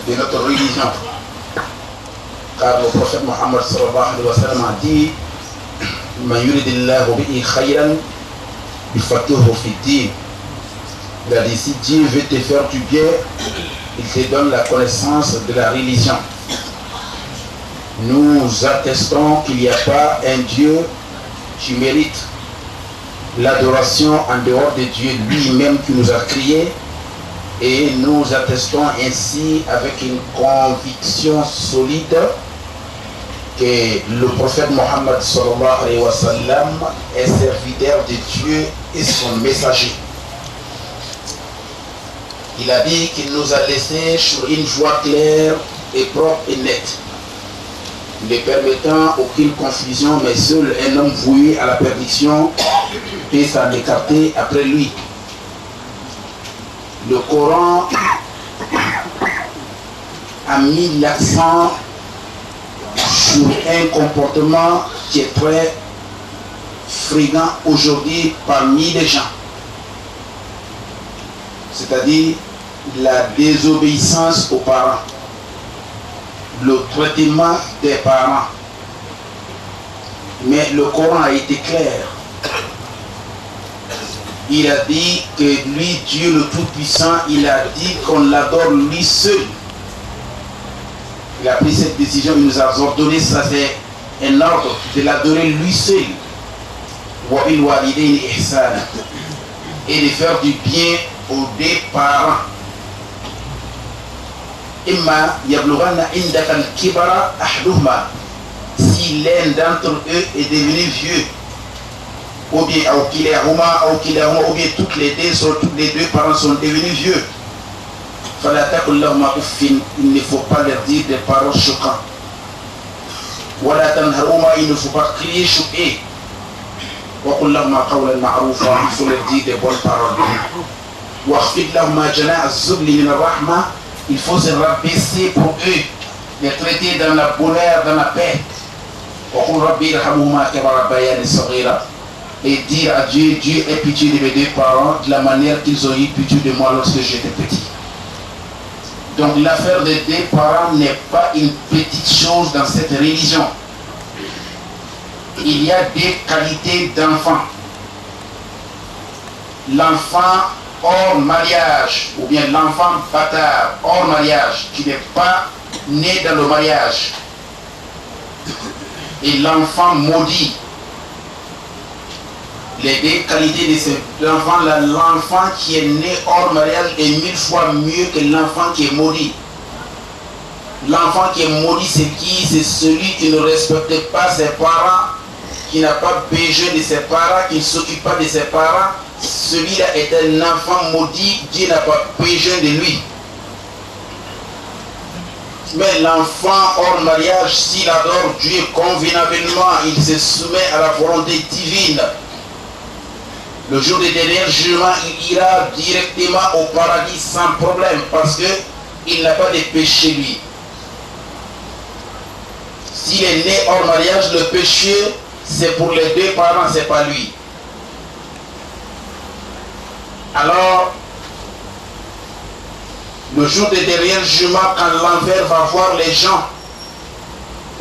de notre religion. Car le prophète Mohammed sallallahu alayhi wa sallam a dit Man yuridillahu bihi khayran yufaqihuhu fid-din. Il a dit si Dieu veut te faire du bien, il te donne la connaissance de la religion. Nous attestons qu'il n'y a pas un Dieu qui mérite l'adoration en dehors de Dieu lui-même qui nous a créés, et nous attestons ainsi avec une conviction solide que le prophète Mohammed sallallahu alayhi wa sallam est serviteur de Dieu et son messager. Il a dit qu'il nous a laissé sur une voie claire et propre et nette, ne permettant aucune confusion, mais seul un homme voué à la perdition peut s'en écarter après lui. Le Coran a mis l'accent sur un comportement qui est très fréquent aujourd'hui parmi les gens, c'est-à-dire la désobéissance aux parents, le traitement des parents. Mais le Coran a été clair. Il a dit que lui, Dieu le Tout-Puissant, il a dit qu'on l'adore lui seul. Il a pris cette décision, il nous a ordonné, ça c'est un ordre, de l'adorer lui seul. Et de faire du bien aux deux parents. Si l'un d'entre eux est devenu vieux, ou bien toutes les deux parents sont devenus vieux, il ne faut pas leur dire des paroles choquantes. Il ne faut pas crier choqué. Il faut leur dire des bonnes paroles. Il faut se rabaisser pour eux, les traiter dans la bonheur, dans la paix. Et dire à Dieu, Dieu ait pitié de mes deux parents de la manière qu'ils ont eu pitié de moi lorsque j'étais petit. Donc l'affaire des deux parents n'est pas une petite chose dans cette religion. Il y a des qualités d'enfant. L'enfant hors mariage, ou bien l'enfant bâtard hors mariage, qui n'est pas né dans le mariage, et l'enfant maudit. Les deux qualités de cet enfant-là, l'enfant qui est né hors mariage est 1000 fois mieux que l'enfant qui est maudit. L'enfant qui est maudit, c'est qui? C'est celui qui ne respecte pas ses parents, qui n'a pas besoin de ses parents, qui ne s'occupe pas de ses parents. Celui-là est un enfant maudit, Dieu n'a pas besoin de lui. Mais l'enfant hors mariage, s'il adore Dieu convenablement, il se soumet à la volonté divine. Le jour des derniers jugements, il ira directement au paradis sans problème, parce qu'il n'a pas de péché lui. S'il est né hors mariage, le péché, c'est pour les deux parents, c'est pas lui. Alors, le jour des derniers jugements, quand l'enfer va voir les gens,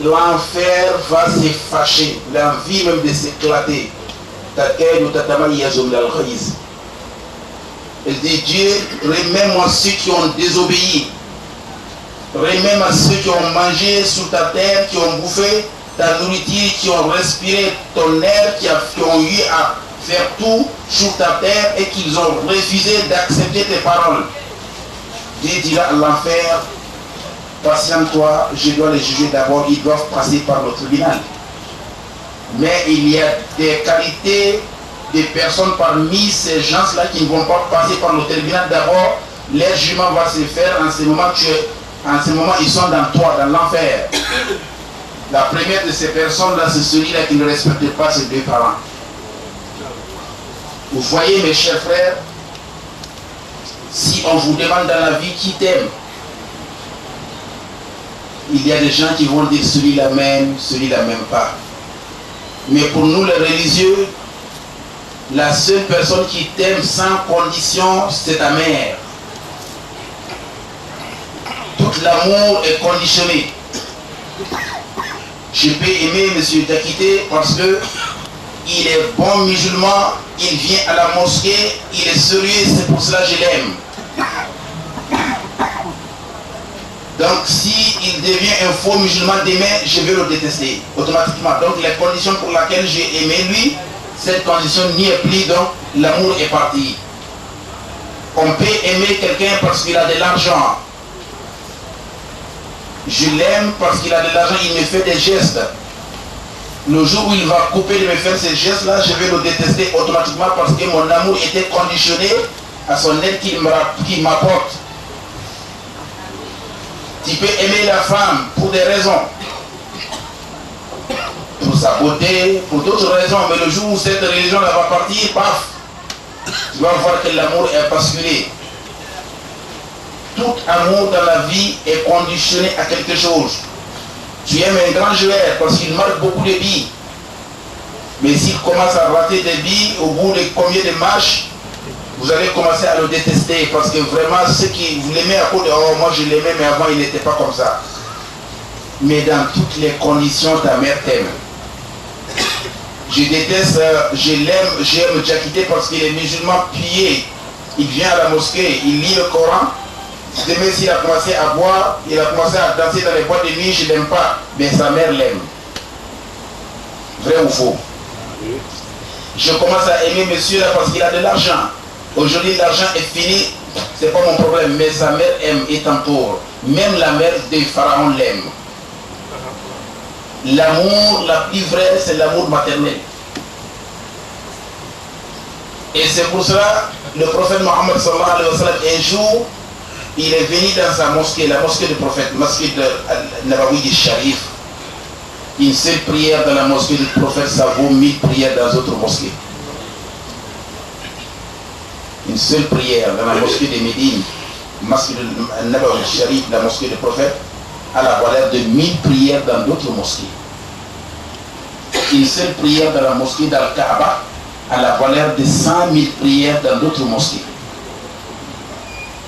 l'enfer va se fâcher, l'envie même de s'éclater. Elle dit, Dieu, remets-moi ceux qui ont désobéi, remets-moi ceux qui ont mangé sous ta terre, qui ont bouffé ta nourriture, qui ont respiré ton air, qui ont eu à faire tout sur ta terre et qu'ils ont refusé d'accepter tes paroles. Dieu dira à l'enfer, patiente-toi, je dois les juger d'abord, ils doivent passer par le tribunal. Mais il y a des qualités des personnes parmi ces gens-là qui ne vont pas passer par le tribunal. D'abord, leur jugement va se faire en ce moment, ils sont dans toi, dans l'enfer. La première de ces personnes-là, c'est celui-là qui ne respecte pas ses deux parents. Vous voyez, mes chers frères, si on vous demande dans la vie qui t'aime, il y a des gens qui vont dire celui-là même pas. Mais pour nous les religieux, la seule personne qui t'aime sans condition, c'est ta mère. Toutes l'amour est conditionné. Je peux aimer M. Diakité parce que il est bon musulman, il vient à la mosquée, il est sérieux, c'est pour cela que je l'aime. Donc si il devient un faux musulman demain, je vais le détester automatiquement. Donc les conditions pour lesquelles j'ai aimé lui, cette condition n'y est plus, donc l'amour est parti. On peut aimer quelqu'un parce qu'il a de l'argent. Je l'aime parce qu'il a de l'argent, il me fait des gestes. Le jour où il va couper de me faire ces gestes-là, je vais le détester automatiquement parce que mon amour était conditionné à son aide qu'il m'apporte. Tu peux aimer la femme pour des raisons. Pour sa beauté, pour d'autres raisons. Mais le jour où cette religion-là va partir, paf, tu vas voir que l'amour est basculé. Tout amour dans la vie est conditionné à quelque chose. Tu aimes un grand joueur parce qu'il marque beaucoup de billes. Mais s'il commence à rater des billes, au bout de combien de matchs, vous allez commencer à le détester parce que vraiment, ceux qui vous l'aimez à cause de oh, moi je l'aimais, mais avant il n'était pas comme ça. Mais dans toutes les conditions, ta mère t'aime. Je déteste, je l'aime, j'aime Diakité parce qu'il est musulman pieux. Il vient à la mosquée, il lit le Coran. Demain, s'il a commencé à boire, il a commencé à danser dans les boîtes de nuit, je ne l'aime pas. Mais sa mère l'aime. Vrai ou faux? Je commence à aimer monsieur là parce qu'il a de l'argent. Aujourd'hui, l'argent est fini, ce n'est pas mon problème. Mais sa mère aime et t'entoure. Même la mère des pharaons l'aime. L'amour la plus vraie, c'est l'amour maternel. Et c'est pour cela, le prophète Mohammed sallallahu alayhi wa sallam, un jour, il est venu dans sa mosquée, la mosquée du prophète, mosquée de Nabawi du Sharif. Une seule prière dans la mosquée du prophète, ça vaut 1000 prières dans d'autres mosquées. Une seule prière dans la mosquée de Médine, mosquée de Nabawi du Sharif, la mosquée du prophète, a la valeur de 1000 prières dans d'autres mosquées. Une seule prière dans la mosquée d'Al-Kaaba a la valeur de 100 000 prières dans d'autres mosquées.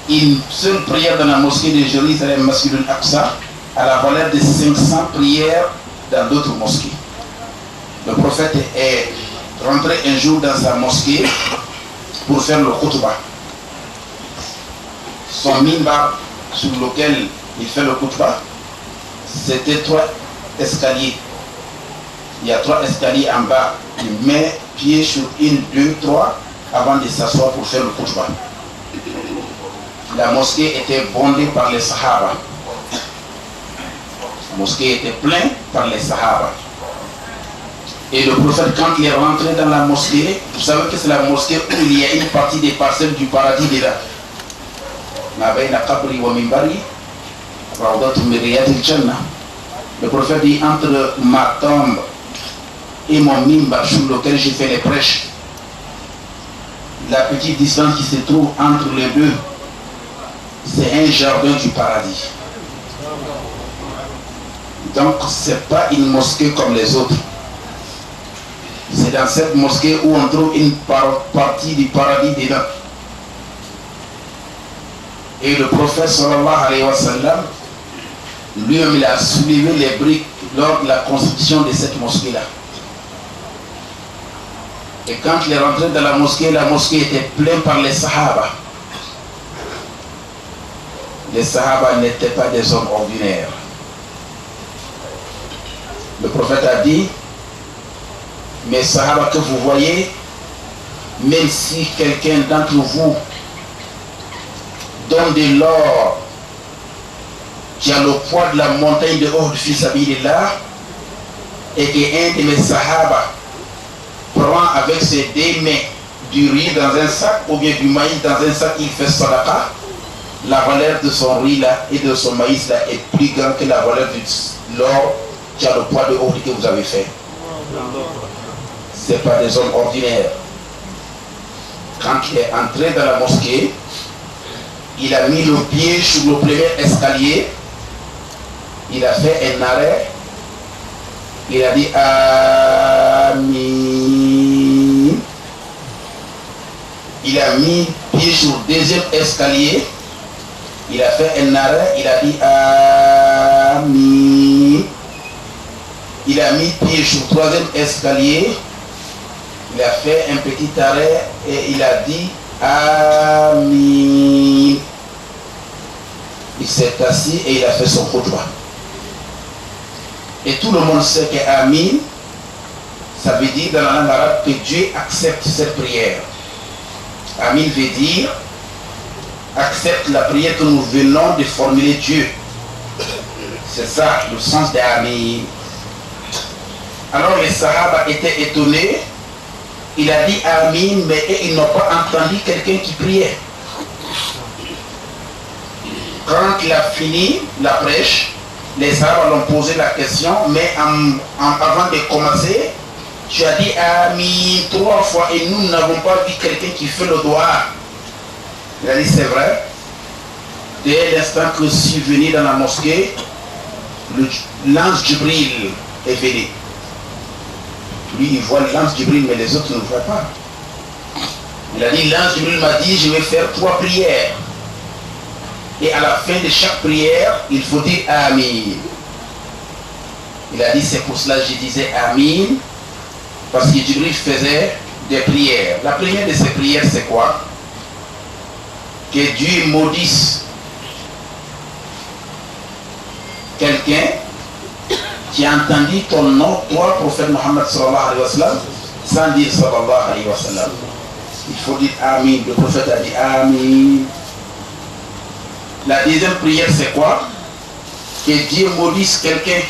Une seule prière dans la mosquée de Jérusalem, Masjid al-Aqsa, a la valeur de 500 prières dans d'autres mosquées. Le prophète est rentré un jour dans sa mosquée pour faire le khutbah. Son minbar sur lequel il fait le khutbah, c'était 3 escaliers. Il y a 3 escaliers en bas. Il met pied sur 1, 2, 3 avant de s'asseoir pour faire le khutbah. La mosquée était bondée par les Sahaba. La mosquée était pleine par les Sahaba. Et le prophète, quand il est rentré dans la mosquée, vous savez que c'est la mosquée où il y a une partie des parcelles du paradis déjà. Le prophète dit, entre ma tombe et mon mimbar sur lequel j'ai fait les prêches, la petite distance qui se trouve entre les deux, c'est un jardin du paradis. Donc ce n'est pas une mosquée comme les autres. C'est dans cette mosquée où on trouve une partie du paradis dedans. Et le prophète sallallahu alayhi wa sallam, lui-même il a soulevé les briques lors de la construction de cette mosquée-là. Et quand il est rentré dans la mosquée était pleine par les Sahaba. Les Sahaba n'étaient pas des hommes ordinaires. Le prophète a dit, mes Sahaba que vous voyez, même si quelqu'un d'entre vous donne de l'or qui a le poids de la montagne de Uhud fi sabilillah, et qu'un de mes Sahaba prend avec ses 2 mains du riz dans un sac ou bien du maïs dans un sac, il fait sadaqa, la valeur de son riz là et de son maïs là est plus grande que la valeur de l'or qui a le poids de Uhud que vous avez fait. Ce n'est pas des hommes ordinaires. Quand il est entré dans la mosquée, il a mis le pied sur le premier escalier, il a fait un arrêt, il a dit Amin. Il a mis pied sur le 2e escalier, Il a fait un arrêt, il a dit Amin. Il a mis pied sur le troisième escalier. Il a fait un petit arrêt et il a dit Amin. Il s'est assis et il a fait son khutbah. Et tout le monde sait que Amin, ça veut dire dans la langue arabe que Dieu accepte cette prière. Amin veut dire accepte la prière que nous venons de formuler Dieu. C'est ça le sens d'Amin. Alors les Sahaba étaient étonnés. Il a dit Amin, mais ils n'ont pas entendu quelqu'un qui priait. Quand il a fini la prêche, les Sahaba l'ont posé la question, mais avant de commencer, tu as dit Amin 3 fois et nous n'avons pas vu quelqu'un qui fait le doigt. Il a dit c'est vrai. Dès l'instant que je suis venu dans la mosquée, l'ange Jibril est venu. Lui, il voit l'ange Jibril, mais les autres ne le voient pas. Il a dit, l'ange Jibril m'a dit, je vais faire 3 prières. Et à la fin de chaque prière, il faut dire Amin. Il a dit, c'est pour cela que je disais Amin, parce que Jibril faisait des prières. La première de ces prières, c'est quoi? Que Dieu maudisse quelqu'un qui a entendu ton nom, toi, prophète Mohammed sallallahu alayhi wa sallam, sans dire sallallahu alayhi wa sallam. Il faut dire Amin. Le prophète a dit Amin. La deuxième prière, c'est quoi? Que Dieu maudisse quelqu'un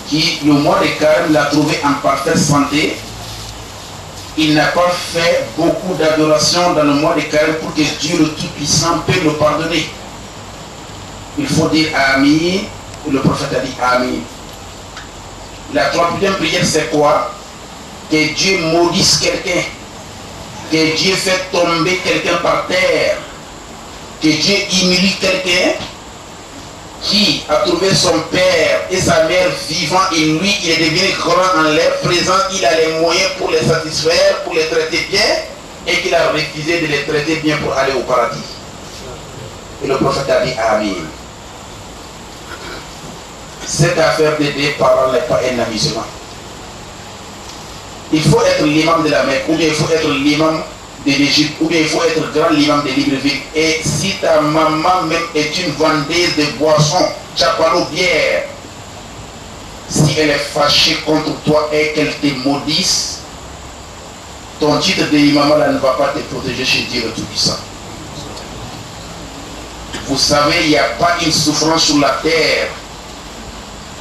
qui, le mois de Carême, l'a trouvé en parfaite santé. Il n'a pas fait beaucoup d'adoration dans le mois de Carême pour que Dieu le Tout-Puissant puisse le pardonner. Il faut dire Amin. Le prophète a dit Amin. La troisième prière, c'est quoi? Que Dieu maudisse quelqu'un. Que Dieu fait tomber quelqu'un par terre. Que Dieu humilie quelqu'un qui a trouvé son père et sa mère vivant et lui, il est devenu grand en leur présence. Il a les moyens pour les satisfaire, pour les traiter bien et qu'il a refusé de les traiter bien pour aller au paradis. Et le prophète a dit Amin. Cette affaire des deux parents n'est pas un amusement. Il faut être l'imam de la Mecque, ou bien il faut être l'imam de l'Égypte, ou bien il faut être grand l'imam de Libreville. Et si ta maman même est une vendeuse de boissons, chapalo bière, si elle est fâchée contre toi et qu'elle te maudisse, ton titre de l'imam là ne va pas te protéger chez Dieu le Tout-Puissant. Vous savez, il n'y a pas une souffrance sur la terre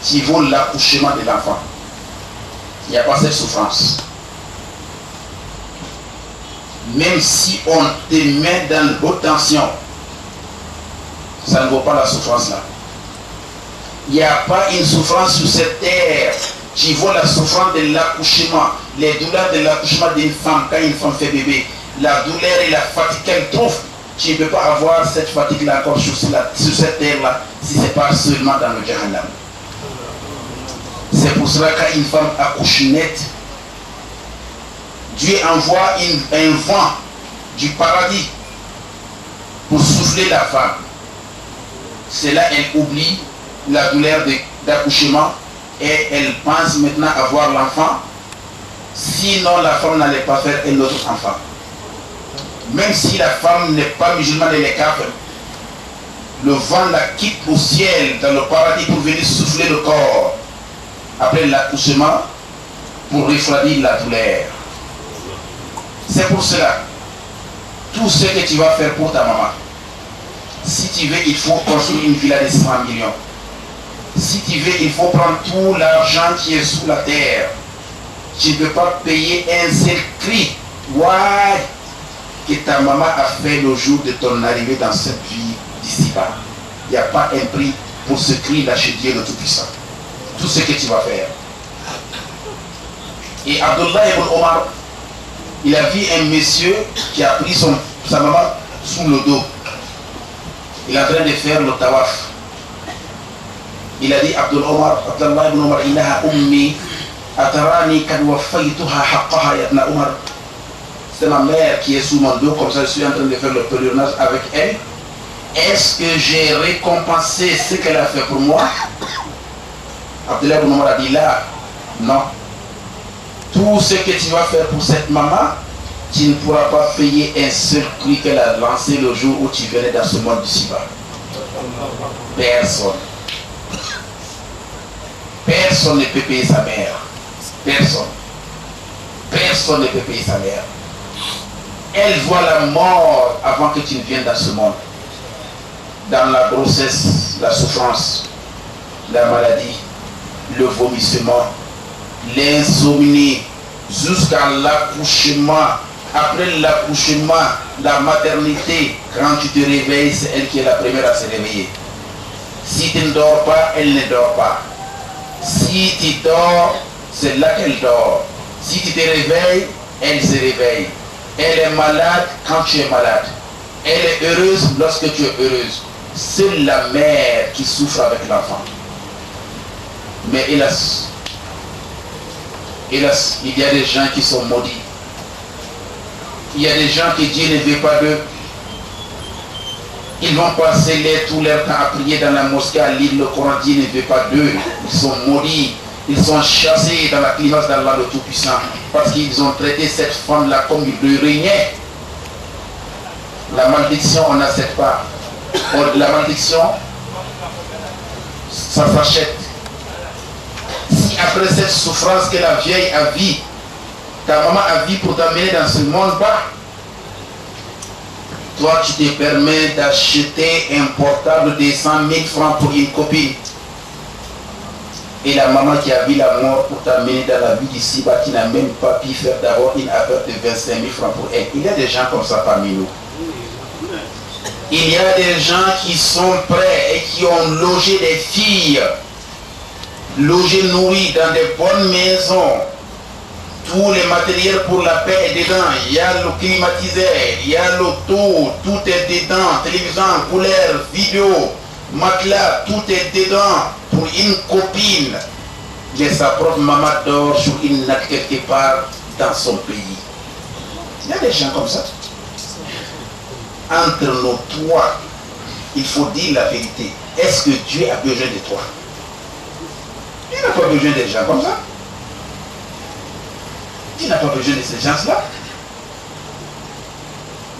qui vaut l'accouchement de l'enfant. Il n'y a pas cette souffrance. Même si on te met dans le haute tension, ça ne vaut pas la souffrance là. Il n'y a pas une souffrance sur cette terre qui vaut la souffrance de l'accouchement, les douleurs de l'accouchement d'une femme quand une femme fait bébé, la douleur et la fatigue qu'elle trouve. Tu ne peux pas avoir cette fatigue là encore sur cette terre là si ce n'est pas seulement dans le Jahannam. C'est pour cela qu'une femme accouche nette, Dieu envoie un vent du paradis pour souffler la femme. C'est là qu'elle oublie la douleur d'accouchement et elle pense maintenant avoir l'enfant. Sinon, la femme n'allait pas faire un autre enfant. Même si la femme n'est pas musulmane, elle est kafir. Le vent la quitte au ciel dans le paradis pour venir souffler le corps après l'accouchement pour refroidir la douleur. C'est pour cela, tout ce que tu vas faire pour ta maman, si tu veux, il faut construire une villa de 100 millions. Si tu veux, il faut prendre tout l'argent qui est sous la terre. Tu ne peux pas payer un seul cri que ta maman a fait le jour de ton arrivée dans cette vie d'ici-bas. Il n'y a pas un prix pour ce cri-là chez Dieu le Tout-Puissant. Tout ce que tu vas faire. Et Abdullah ibn Omar, il a vu un monsieur qui a pris sa maman sous le dos. Il est en train de faire le tawaf. Il a dit Abdullah ibn Omar, Innaha ummi, atarani kad wafaytuha haqqaha ya ibn Omar. C'est ma mère qui est sous mon dos, comme ça je suis en train de faire le pèlerinage avec elle. est-ce que j'ai récompensé ce qu'elle a fait pour moi? Abdullah ibn Omar a dit là, non. Tout ce que tu vas faire pour cette maman, tu ne pourras pas payer un seul cri qu'elle a lancé le jour où tu venais dans ce monde du Siba. Personne. Personne ne peut payer sa mère. Personne. Personne ne peut payer sa mère. Elle voit la mort avant que tu ne viennes dans ce monde. Dans la grossesse, la souffrance, la maladie, le vomissement, l'insomnie, jusqu'à l'accouchement. Après l'accouchement, la maternité, quand tu te réveilles, c'est elle qui est la première à se réveiller. Si tu ne dors pas, elle ne dort pas. Si tu dors, c'est là qu'elle dort. Si tu te réveilles, elle se réveille. Elle est malade quand tu es malade. Elle est heureuse lorsque tu es heureuse. C'est la mère qui souffre avec l'enfant. Mais hélas, il y a des gens qui sont maudits. Il y a des gens que Dieu ne veut pas d'eux. Ils vont passer tout leur temps à prier dans la mosquée, à lire le Coran. Dieu ne veut pas d'eux. Ils sont maudits. Ils sont chassés dans la climace d'Allah le Tout-Puissant. Parce qu'ils ont traité cette femme-là comme il le régnait. La malédiction, on n'accepte pas. La malédiction, ça s'achète. Si après cette souffrance que la vieille a vue, ta maman a vu pour t'amener dans ce monde bas, toi tu te permets d'acheter un portable de 100 000 francs pour une copine. Et la maman qui a vu la mort pour t'amener dans la vie d'ici, qui n'a même pas pu faire d'abord une affaire de 25 000 francs pour elle. Il y a des gens comme ça parmi nous. Il y a des gens qui sont prêts et qui ont logé des filles, logé, nourries dans des bonnes maisons. Tous les matériels pour la paix est dedans. Il y a le climatiseur, il y a l'auto, tout est dedans. Télévision, couleur, vidéo, matelas, tout est dedans pour une copine. Mais sa propre maman dort sur une natte quelque part dans son pays. Il y a des gens comme ça. Entre nos trois, il faut dire la vérité. Est-ce que Dieu a besoin de toi? Il n'a pas besoin des gens comme ça. Il n'a pas besoin de ces gens-là.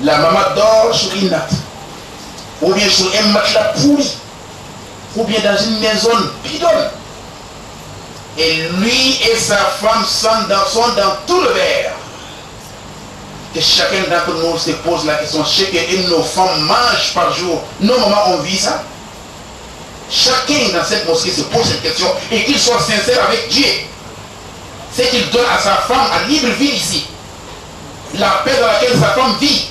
La maman dort sur une natte, ou bien sur un matelas pourri, ou bien dans une maison bidonne. Et lui et sa femme sont dans tout le verre. Que chacun d'entre nous se pose la question, ce que nos femmes mangent par jour, nos mamans ont vu ça. Chacun dans cette mosquée se pose cette question et qu'il soit sincère avec Dieu. C'est qu'il donne à sa femme à libre vie ici. La paix dans laquelle sa femme vit.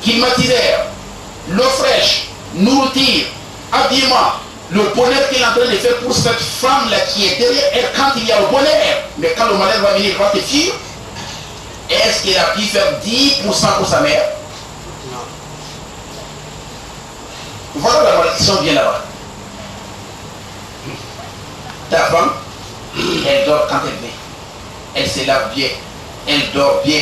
Climatiseur, l'eau fraîche, nourriture, habillement, le bonheur qu'il est en train de faire pour cette femme-là qui est derrière elle quand il y a le bonheur. Mais quand le malheur va venir, il va te fuir. Est-ce qu'il a pu faire 10% pour sa mère? Non. Voilà la malédiction vient là-bas. Ta femme, elle dort quand elle veut. Elle se lave bien. Elle dort bien.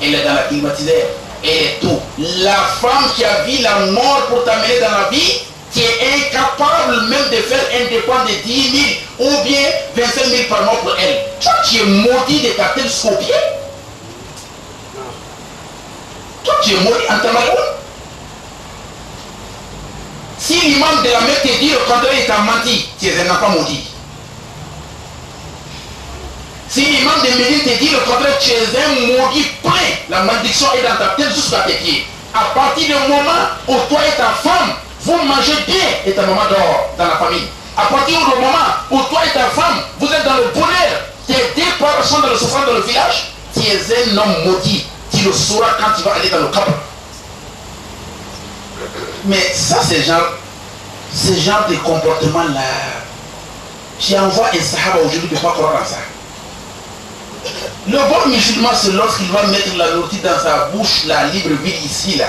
Elle est dans la climatiseur. Elle est tout. La femme qui a vu la mort pour t'amener dans la vie, qui est incapable même de faire un dépense de 10 000 ou bien 25 000 par mois pour elle. Toi, tu es maudit de ta tête jusqu'au pied. Toi, tu es maudit en Cameroun. Si l'imam de la Mecque te dit le contraire, il t'a menti, tu es un enfant maudit. Si l'imam de Médine te dit le contraire, tu es un maudit plein. La malédiction est dans ta tête jusqu'à tes pieds. À partir du moment où toi et ta femme, vous mangez bien et ta maman dort dans la famille. À partir du moment où toi et ta femme, vous êtes dans le bonheur, tes deux parents sont dans le souffrance dans le village, tu es un homme maudit. Tu le sauras quand tu vas aller dans le camp. Mais ça, ce genre de comportement-là, tu envoies un sahaba aujourd'hui de ne pas croire en ça. Le bon musulman, c'est lorsqu'il va mettre la nourriture dans sa bouche, la libre vie ici, là.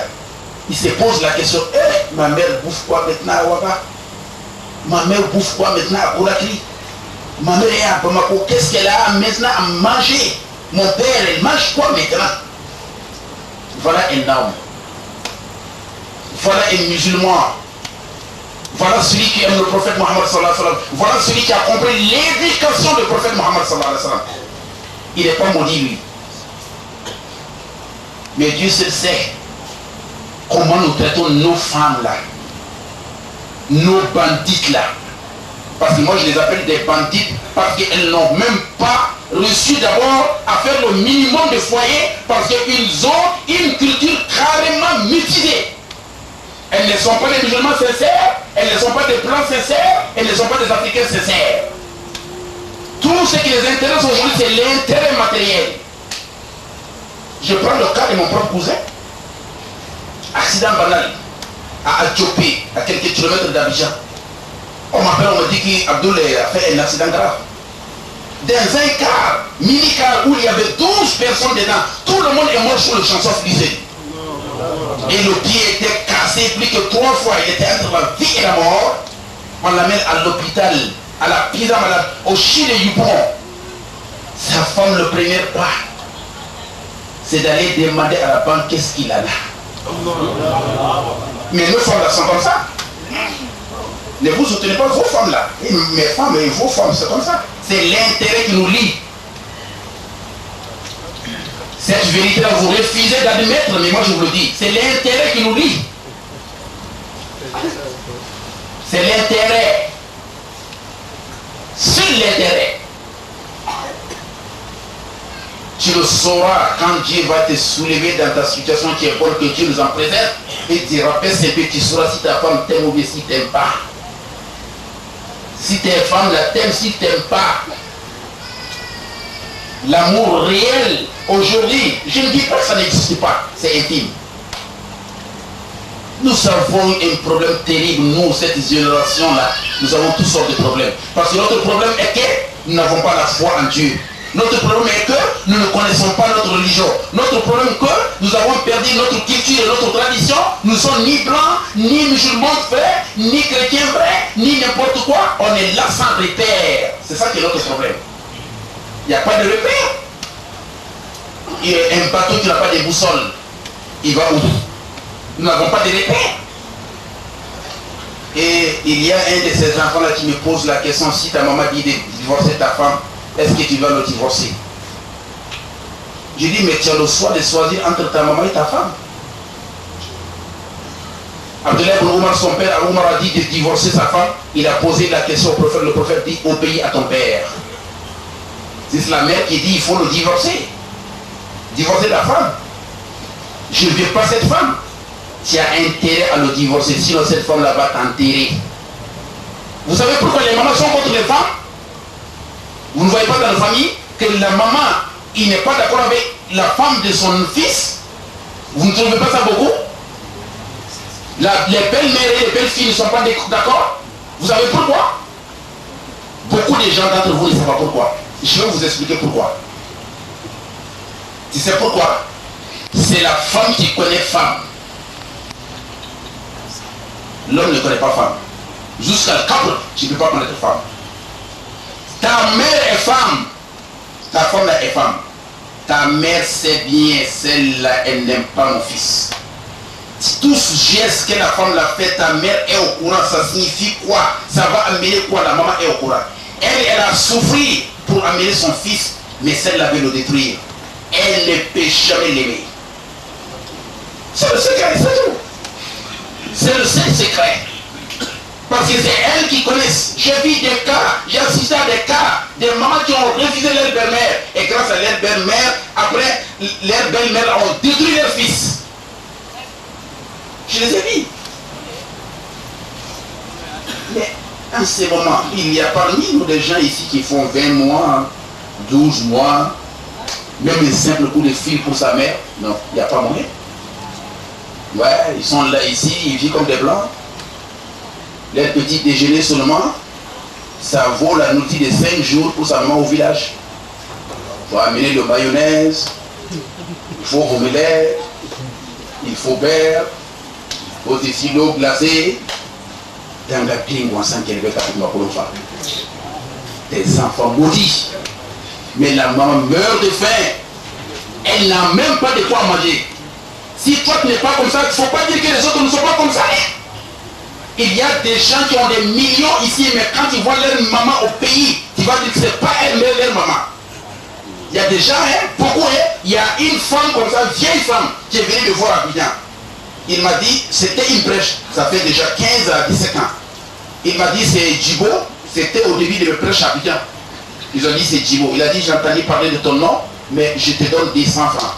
Il se pose la question, ma mère bouffe quoi maintenant à Ouaga? Ma mère bouffe quoi maintenant à Conakry? Ma mère est à Bamako, qu'est-ce qu'elle a maintenant à manger? Mon père, elle mange quoi maintenant? Voilà un homme. voilà un musulman. Voilà celui qui aime le prophète Mohammed sallallahu alayhi wa sallam. Voilà celui qui a compris l'éducation du prophète Mohammed sallallahu alayhi wa sallam. Il n'est pas maudit lui. Mais Dieu seul sait comment nous traitons nos femmes là. Nos bandites là. Parce que moi je les appelle des bandites parce qu'elles n'ont même pas reçu d'abord à faire le minimum de foyer parce qu'ils ont une culture carrément mutisée. Elles ne sont pas des musulmans sincères, elles ne sont pas des blancs sincères, elles ne sont pas des africains sincères. Tout ce qui les intéresse aujourd'hui, c'est l'intérêt matériel. Je prends le cas de mon propre cousin. Accident banal à Adjopé, à quelques kilomètres d'Abidjan. On m'appelle, on me dit qu'Abdoul a fait un accident grave. Dans un car, mini-car, où il y avait 12 personnes dedans, tout le monde est mort sur le chanson lycée. Et le pied était cassé plus que 3 fois. Il était entre la vie et la mort. On l'amène à l'hôpital, à la prise en malade, au Chili de Yupon. Sa femme, le premier pas, c'est d'aller demander à la banque qu'est-ce qu'il a là. Mais nos femmes là sont comme ça. Ne vous soutenez pas vos femmes là. Et mes femmes et vos femmes, c'est comme ça. C'est l'intérêt qui nous lie. Cette vérité-là, vous refusez d'admettre, mais moi je vous le dis, c'est l'intérêt qui nous lie. C'est l'intérêt. C'est l'intérêt. Tu le sauras quand Dieu va te soulever dans ta situation qui est bonne, que Dieu nous en préserve, et tu rappelles ce que tu sauras si ta femme t'aime ou bien si t'aime pas. Si tes femmes la t'aiment, si t'aimes pas. L'amour réel, aujourd'hui, je ne dis pas que ça n'existe pas, c'est intime. Nous avons un problème terrible, nous, cette génération-là, nous avons toutes sortes de problèmes. Parce que notre problème est que nous n'avons pas la foi en Dieu. Notre problème est que nous ne connaissons pas notre religion. Notre problème est que nous avons perdu notre culture et notre tradition. Nous ne sommes ni blancs, ni musulmans vrais, ni chrétiens vrais, ni n'importe quoi. On est là sans repère. C'est ça qui est notre problème. Il n'y a pas de repère. Il y a un bateau qui n'a pas de boussole. Il va où? Nous n'avons pas de repère. Et il y a un de ces enfants-là qui me pose la question, si ta maman dit de divorcer ta femme, est-ce que tu vas le divorcer? Je dis, mais tu as le choix de choisir entre ta maman et ta femme. Abdullah ibn Omar, son père, Omar a dit de divorcer sa femme. Il a posé la question au prophète. Le prophète dit, obéis à ton père. C'est la mère qui dit, il faut le divorcer. Divorcer la femme. Je ne veux pas cette femme. Tu as intérêt à le divorcer, sinon cette femme-là va t'enterrer. Vous savez pourquoi les mamans sont contre les femmes? Vous ne voyez pas dans la famille que la maman, il n'est pas d'accord avec la femme de son fils? Vous ne trouvez pas ça beaucoup? Les belles-mères et les belles-filles ne sont pas d'accord? Vous savez pourquoi? Beaucoup de gens d'entre vous ne savent pas pourquoi. Je vais vous expliquer pourquoi. Tu sais pourquoi? C'est la femme qui connaît femme. L'homme ne connaît pas femme. Jusqu'à le couple, tu ne peux pas connaître femme. Ta mère est femme. Ta femme là est femme. Ta mère sait bien, celle-là, elle n'aime pas mon fils. Tout ce geste que la femme l'a fait, ta mère est au courant. Ça signifie quoi? Ça va amener quoi? La maman est au courant. Elle a souffert pour amener son fils, mais celle-là veut le détruire. Elle ne peut jamais l'aimer. C'est le secret, c'est tout. C'est le seul secret. Parce que c'est elles qui connaissent. J'ai vu des cas, j'ai assisté à des cas, des mamans qui ont refusé leur belle-mère. Et grâce à leur belle-mère, après, leur belle-mère ont détruit leur fils. Je les ai vus. Mais en ce moment, il y a parmi nous des gens ici qui font 20 mois, 12 mois, même un simple coup de fil pour sa mère. Non, il n'y a pas moyen. Ouais, ils sont là ici, ils vivent comme des blancs. Leur petit déjeuner seulement, ça vaut la nourriture de 5 jours pour sa maman au village. Il faut amener le mayonnaise, il faut omelette, il faut beurre, il faut des silos glacés. Dans la pingue, on sent qu'elle veut des enfants maudits. Mais la maman meurt de faim. Elle n'a même pas de quoi manger. Si toi tu n'es pas comme ça, il ne faut pas dire que les autres ne sont pas comme ça. Il y a des gens qui ont des millions ici, mais quand ils voient leur maman au pays, tu vas dire que ce n'est pas elle, mais leur maman. Il y a des gens, beaucoup, il y a une femme comme ça, vieille femme, qui est venue me voir à Abidjan. Il m'a dit, c'était une brèche, ça fait déjà 15 à 17 ans. Il m'a dit, c'est Djibo, c'était au début de la brèche à Abidjan. Ils ont dit, c'est Djibo. Il a dit, j'ai entendu parler de ton nom, mais je te donne des 100 francs.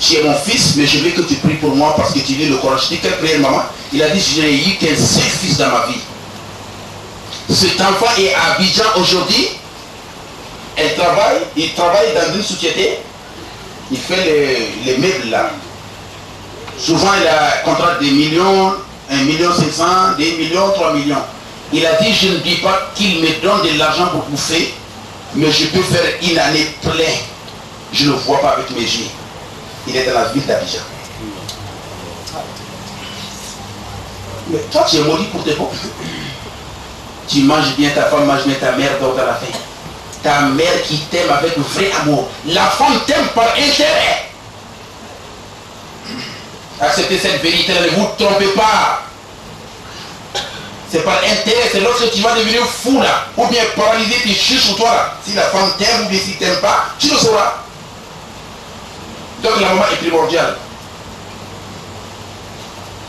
Tu es mon fils, mais je veux que tu pries pour moi parce que tu lis le Coran. Je dis, quelle prière, maman? Il a dit, je n'ai eu qu'un seul fils dans ma vie. Cet enfant est à Abidjan aujourd'hui. Il travaille dans une société. Il fait les meubles là. Souvent, il a un contrat de millions, 1,5 million, 2 millions, 3 millions. Il a dit, je ne dis pas qu'il me donne de l'argent pour bouffer, mais je peux faire une année pleine. Je ne le vois pas avec mes yeux. Il est dans la ville d'Abidjan. Mais toi, tu es maudit pour tes pauvres. Tu manges bien, ta femme mange bien, ta mère dort dans la faim. Ta mère qui t'aime avec vrai amour. La femme t'aime par intérêt. Acceptez cette vérité, ne vous trompez pas. C'est par intérêt, c'est lorsque tu vas devenir fou là, ou bien paralysé, tu chies sur toi là. Si la femme t'aime ou bien si tu n'aimes pas, tu le sauras. Donc la maman est primordiale.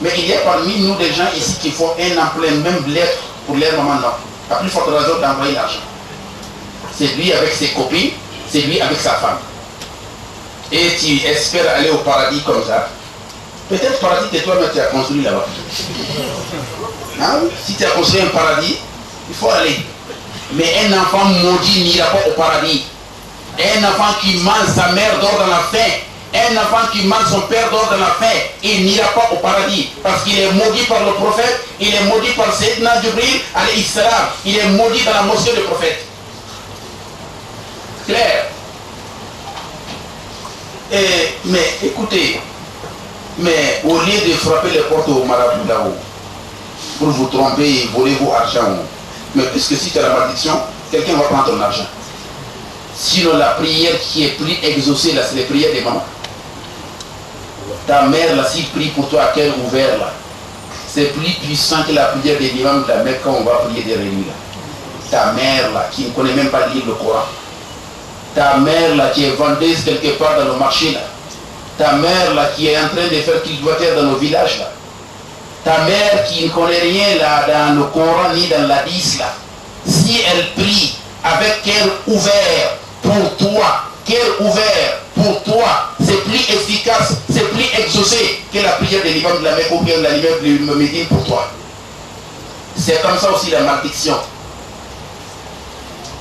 Mais il y a parmi nous des gens ici qui font un emploi, même lettre pour leur maman, non. À plus forte raison d'envoyer l'argent. C'est lui avec ses copines, c'est lui avec sa femme. Et tu espères aller au paradis comme ça. Peut-être paradis que toi-même tu as construit là-bas. Hein? Si tu as construit un paradis, il faut aller. Mais un enfant maudit n'ira pas au paradis. Un enfant qui mange sa mère dort dans la faim. Un enfant qui mange son père dort dans la faim. Il n'ira pas au paradis. Parce qu'il est maudit par le prophète. Il est maudit par Sayyidina Jibril alayhi salam. Il est maudit dans la mosquée du prophète. Clair. Mais écoutez, mais au lieu de frapper les portes au marabout là-haut, pour vous tromper et voler vos argent, mais puisque si tu as la malédiction, quelqu'un va prendre ton argent. Sinon la prière qui est plus exaucée là, c'est les prières des mamans. Ta mère là, s'il prie pour toi à cœur ouvert là, c'est plus puissant que la prière des imams de la Mecque quand on va prier des réunions là. Ta mère là, qui ne connaît même pas lire le Coran. Ta mère là, qui est vendeuse quelque part dans le marché là. Ta mère là, qui est en train de faire cultivateur dans nos villages là. Ta mère qui ne connaît rien là dans le Coran ni dans l'Hadith là. Si elle prie avec cœur ouvert pour toi, cœur ouvert pour toi, c'est plus efficace, c'est plus exaucé que la prière de l'imam de la Mecque ou bien la prière de Médine pour toi. C'est comme ça aussi la malédiction.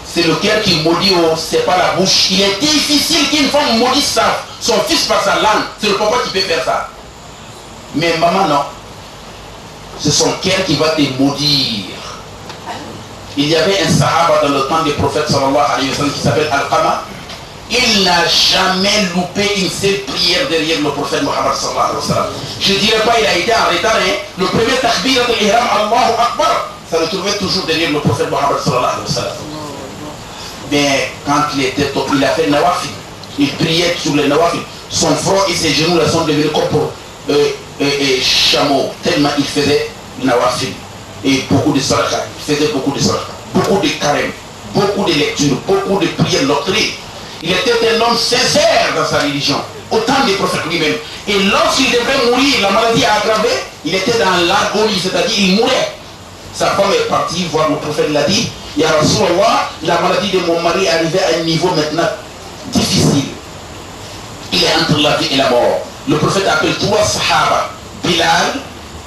C'est le cœur qui maudit, c'est pas la bouche. Il est difficile qu'une femme maudisse son fils par sa langue. C'est le papa qui peut faire ça. Mais maman, non. C'est son cœur qui va te maudire. Il y avait un sahaba dans le temps des prophètes sallallahu alayhi wa sallam qui s'appelle Al-Qama. Il n'a jamais loupé une seule prière derrière le prophète Muhammad sallallahu alayhi wa sallam. Je ne dirais pas il a été en retard. Le premier takbir de l'ihram, Allahu Akbar, ça le trouvait toujours derrière le prophète Muhammad sallallahu alayhi wa sallam. Mais quand il était top, il a fait nawafil. Il priait sur les nawafil. Son front et ses genoux là sont devenus comme pour chameau, tellement il faisait nawafil. Et beaucoup de sadaqa, il faisait beaucoup de sadaqa, beaucoup de carême, beaucoup de lectures, beaucoup de prières doctrines. Il était un homme sincère dans sa religion, autant des prophètes lui-même. Et lorsqu'il devait mourir, la maladie a aggravé, il était dans l'agonie, c'est-à-dire il mourait. Sa femme est partie voir le prophète, l'a dit, Ya Rasulallah, la maladie de mon mari arrivait à un niveau maintenant difficile. Il est entre la vie et la mort. Le prophète appelle trois sahaba, Bilal,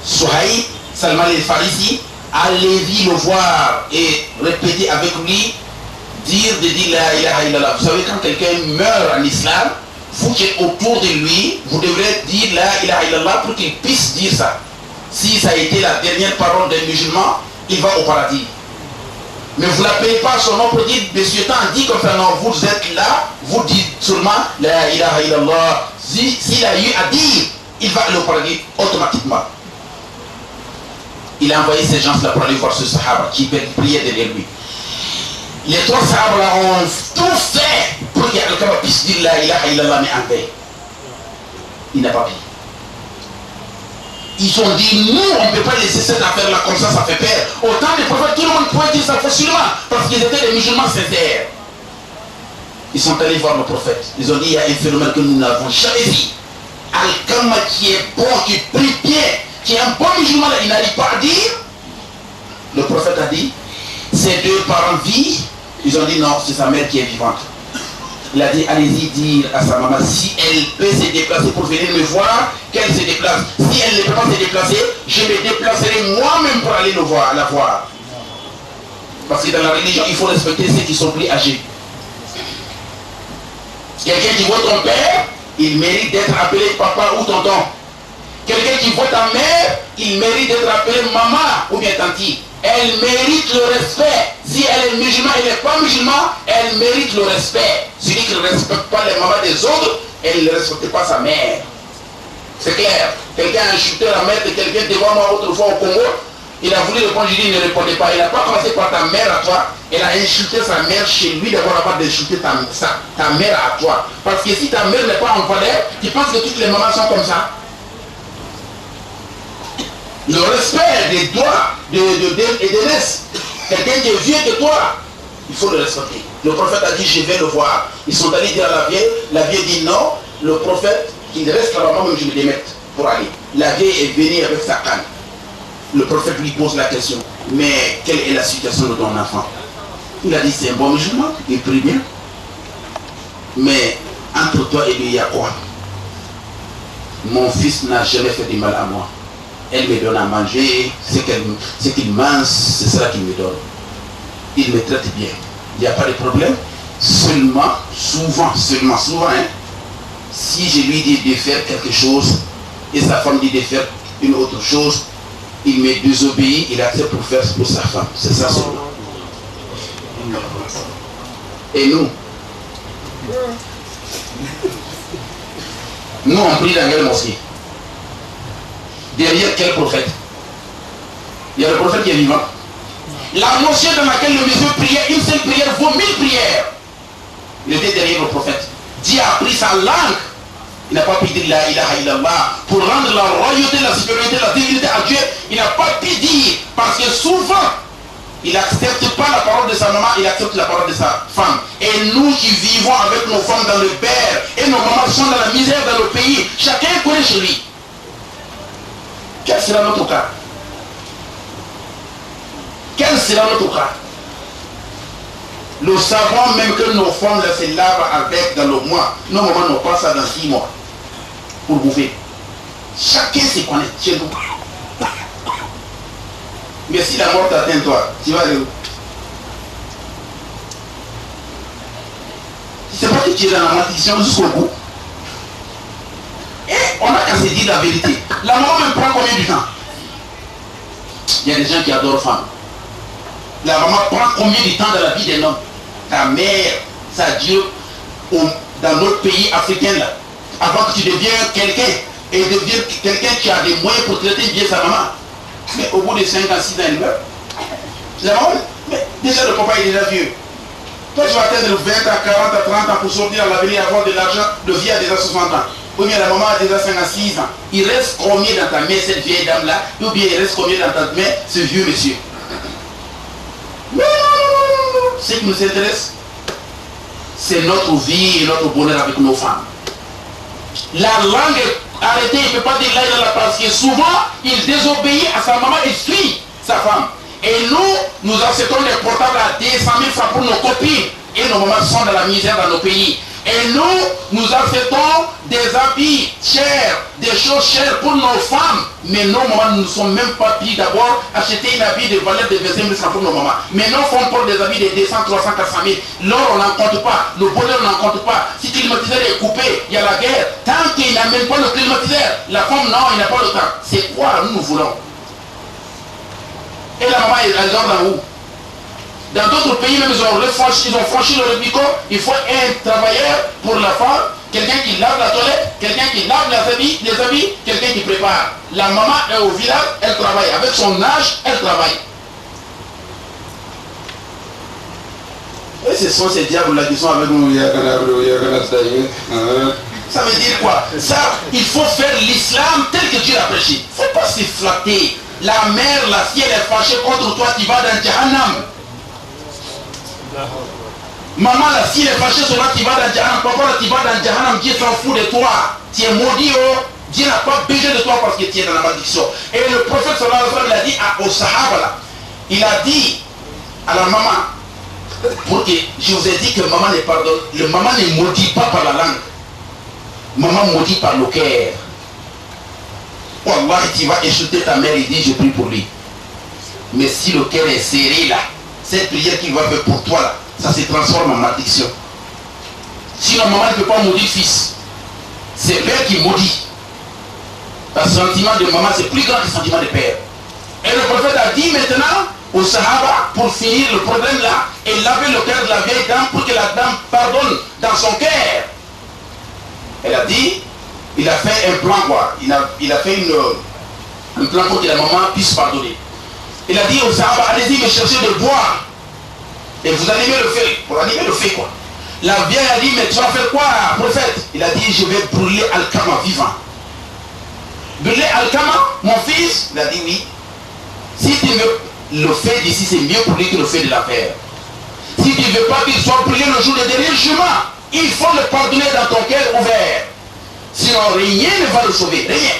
Suhaïb, Salman el-Farisi. Allez-y le voir et répéter avec lui, dire la ilaha illallah. Vous savez, quand quelqu'un meurt en islam, vous qui êtes autour de lui, vous devrez dire la ilaha illallah pour qu'il puisse dire ça. Si ça a été la dernière parole d'un musulman, il va au paradis. Mais vous n'appelez pas son nom pour dire, monsieur Tan dit comme ça, non, vous êtes là, vous dites seulement la ilaha illallah. S'il a eu à dire, il va aller au paradis automatiquement. Il a envoyé ces gens-là pour aller voir ce sahaba qui priait derrière lui. Les trois sahabas ont tout fait pour que quelqu'un puisse dire la ilaha illallah mais en paix. Il n'a pas payé. Ils ont dit, nous, on ne peut pas laisser cette affaire-là comme ça fait peur. Autant des prophètes, tout le monde pouvait dire ça facilement, parce qu'ils étaient des musulmans sincères. Ils sont allés voir le prophète. Ils ont dit, il y a un phénomène que nous n'avons jamais vu. Al-Kama qui est bon, qui prie bien, qui est un bon musulman, il n'arrive pas à dire. Le prophète a dit, ses deux parents vivent. Ils ont dit, non, c'est sa mère qui est vivante. Il a dit, allez-y dire à sa maman, si elle peut se déplacer pour venir me voir, qu'elle se déplace. Si elle ne peut pas se déplacer, je me déplacerai moi-même pour aller la voir. Parce que dans la religion, il faut respecter ceux qui sont plus âgés. Quelqu'un qui voit ton père, il mérite d'être appelé papa ou tonton. Quelqu'un qui voit ta mère, il mérite d'être appelé maman ou bien tanti. Elle mérite le respect. Si elle est musulmane, elle n'est pas musulmane, elle mérite le respect. Celui qui ne respecte pas les mamans des autres, elle ne respecte pas sa mère. C'est clair. Quelqu'un a insulté la mère de quelqu'un devant moi autrefois au Congo. Il a voulu répondre, je dis, il ne répondait pas. Il n'a pas commencé par ta mère à toi. Elle a insulté sa mère chez lui d'abord avant d'insulter ta mère à toi. Parce que si ta mère n'est pas en valeur, tu penses que toutes les mamans sont comme ça? Le respect des droits et des naisses. Quelqu'un qui est vieux que toi, il faut le respecter. Le prophète a dit, je vais le voir. Ils sont allés dire à la vieille dit non. Le prophète, qu'il reste là-bas, moi-même je me démette pour aller. La vieille est venue avec sa canne. Le prophète lui pose la question, mais quelle est la situation de ton enfant? Il a dit, c'est un bon musulman, il prie bien. Mais entre toi et lui, il y a quoi? Mon fils n'a jamais fait du mal à moi. Elle me donne à manger, ce qu'il mange, c'est ça qu'il me donne. Il me traite bien. Il n'y a pas de problème. Seulement, souvent, hein, si je lui dis de faire quelque chose et sa femme dit de faire une autre chose, il me désobéit, il accepte pour faire pour sa femme. C'est ça seulement. Et nous, on prie dans quelle mosquée? Derrière quel prophète? Il y a le prophète qui est vivant. La mosquée dans laquelle le monsieur priait, une seule prière vaut 1000 prières. Il était derrière le prophète. Dieu a pris sa langue. Il n'a pas pu dire la ilaha illallah pour rendre la royauté, la supériorité, la divinité à Dieu. Il n'a pas pu dire parce que souvent, il n'accepte pas la parole de sa maman, il accepte la parole de sa femme. Et nous qui vivons avec nos femmes dans le beurre et nos mamans sont dans la misère dans le pays, chacun connaît chez lui. Quel sera notre cas? Quel sera notre cas? Nous savons même que nos femmes là, se lavent avec dans le mois. Nos mamans n'ont pas ça dans 6 mois pour bouffer. Chacun se connaît chez nous. Mais si la mort t'atteint toi, tu vas aller où? Tu ne sais pas que tu es dans la malédiction jusqu'au bout. Et on n'a qu'à se dire la vérité. La mort me prend combien de temps? Il y a des gens qui adorent femmes. La maman prend combien de temps dans la vie d'un homme? Ta mère, ça dure dans notre pays africain là. Avant que tu deviennes quelqu'un et deviens quelqu'un qui a des moyens pour traiter bien sa maman. Mais au bout de 5 ans, 6 ans, elle meurt. La maman, mais déjà le papa est déjà vieux. Toi tu vas atteindre 20 à 40 à 30 ans pour sortir à l'avenir, avoir de l'argent, le vieux a déjà 60 ans. Ou bien la maman a déjà 5 à 6 ans. Il reste combien dans ta main cette vieille dame là? Ou bien il reste combien dans ta main ce vieux monsieur? Non. Ce qui nous intéresse, c'est notre vie et notre bonheur avec nos femmes. La langue est arrêtée, il ne peut pas dire là parce que souvent, il désobéit à sa maman et suit sa femme. Et nous acceptons des portables à 200 000 francs pour nos copines. Et nos mamans sont dans la misère dans nos pays. Et nous acceptons des habits chers, des choses chères pour nos femmes. Mais nos mamans ne sont même pas pu d'abord acheter un habit de valeur de 25 000 francs pour nos mamans. Mais nos femmes portent des habits de 200, 300, 400 000. L'or, on n'en compte pas. Le bonheur, on n'en compte pas. Si le climatiseur est coupé, il y a la guerre. Tant qu'il n'amène pas le climatiseur, la femme, non, il n'a pas le temps. C'est quoi nous voulons? Et la maman, elle dort dans où? Dans d'autres pays, même, ils ont franchi le Rubicon. Il faut un travailleur pour la femme, quelqu'un qui lave la toilette, quelqu'un qui lave les habits, quelqu'un qui prépare. La maman est au village, elle travaille. Avec son âge, elle travaille. Et ce sont ces diables-là qui sont avec nous. Ça veut dire quoi? Ça, il faut faire l'islam tel que Dieu l'a prêché. Il ne faut pas se flatter. La mère, la fille, elle est fâchée contre toi, tu vas dans Jahannam. Maman, la fille, elle est fâchée sur toi, tu vas dans Jahannam. Papa, là, tu vas dans Jahannam, Dieu s'en fout de toi. Tu es maudit, oh. Dieu n'a pas besoin de toi parce que tu es dans la malédiction. Et le prophète sallallahu alayhi wa sallam, il a dit aux sahaba là, il a dit à la maman, pour que je vous ai dit que maman ne pardonne, le maman ne maudit pas par la langue. Maman maudit par le cœur. Wallah, tu vas insulter ta mère et dire je prie pour lui. Mais si le cœur est serré là, cette prière qu'il va faire pour toi là, ça se transforme en malédiction. Sinon maman ne peut pas maudire fils. C'est père qui maudit. Le sentiment de maman c'est plus grand que le sentiment de père. Et le prophète a dit maintenant aux Sahaba, pour finir le problème là, et laver le cœur de la vieille dame pour que la dame pardonne dans son cœur. Elle a dit, il a fait un plan quoi, il a fait un plan pour que la maman puisse pardonner. Il a dit aux Sahaba, allez-y me chercher de boire, et vous animez le feu, pour animer le feu quoi. La vieille a dit, mais tu vas faire quoi prophète? Il a dit, je vais brûler Al-Kama vivant. Brûler Al-Kama, mon fils? Il a dit oui. Si tu veux le fait d'ici, c'est mieux pour lui que le fait de la terre. Si tu ne veux pas qu'il soit brûlé le jour de dernier jugement, il faut le pardonner dans ton cœur ouvert. Sinon, rien ne va le sauver. Rien.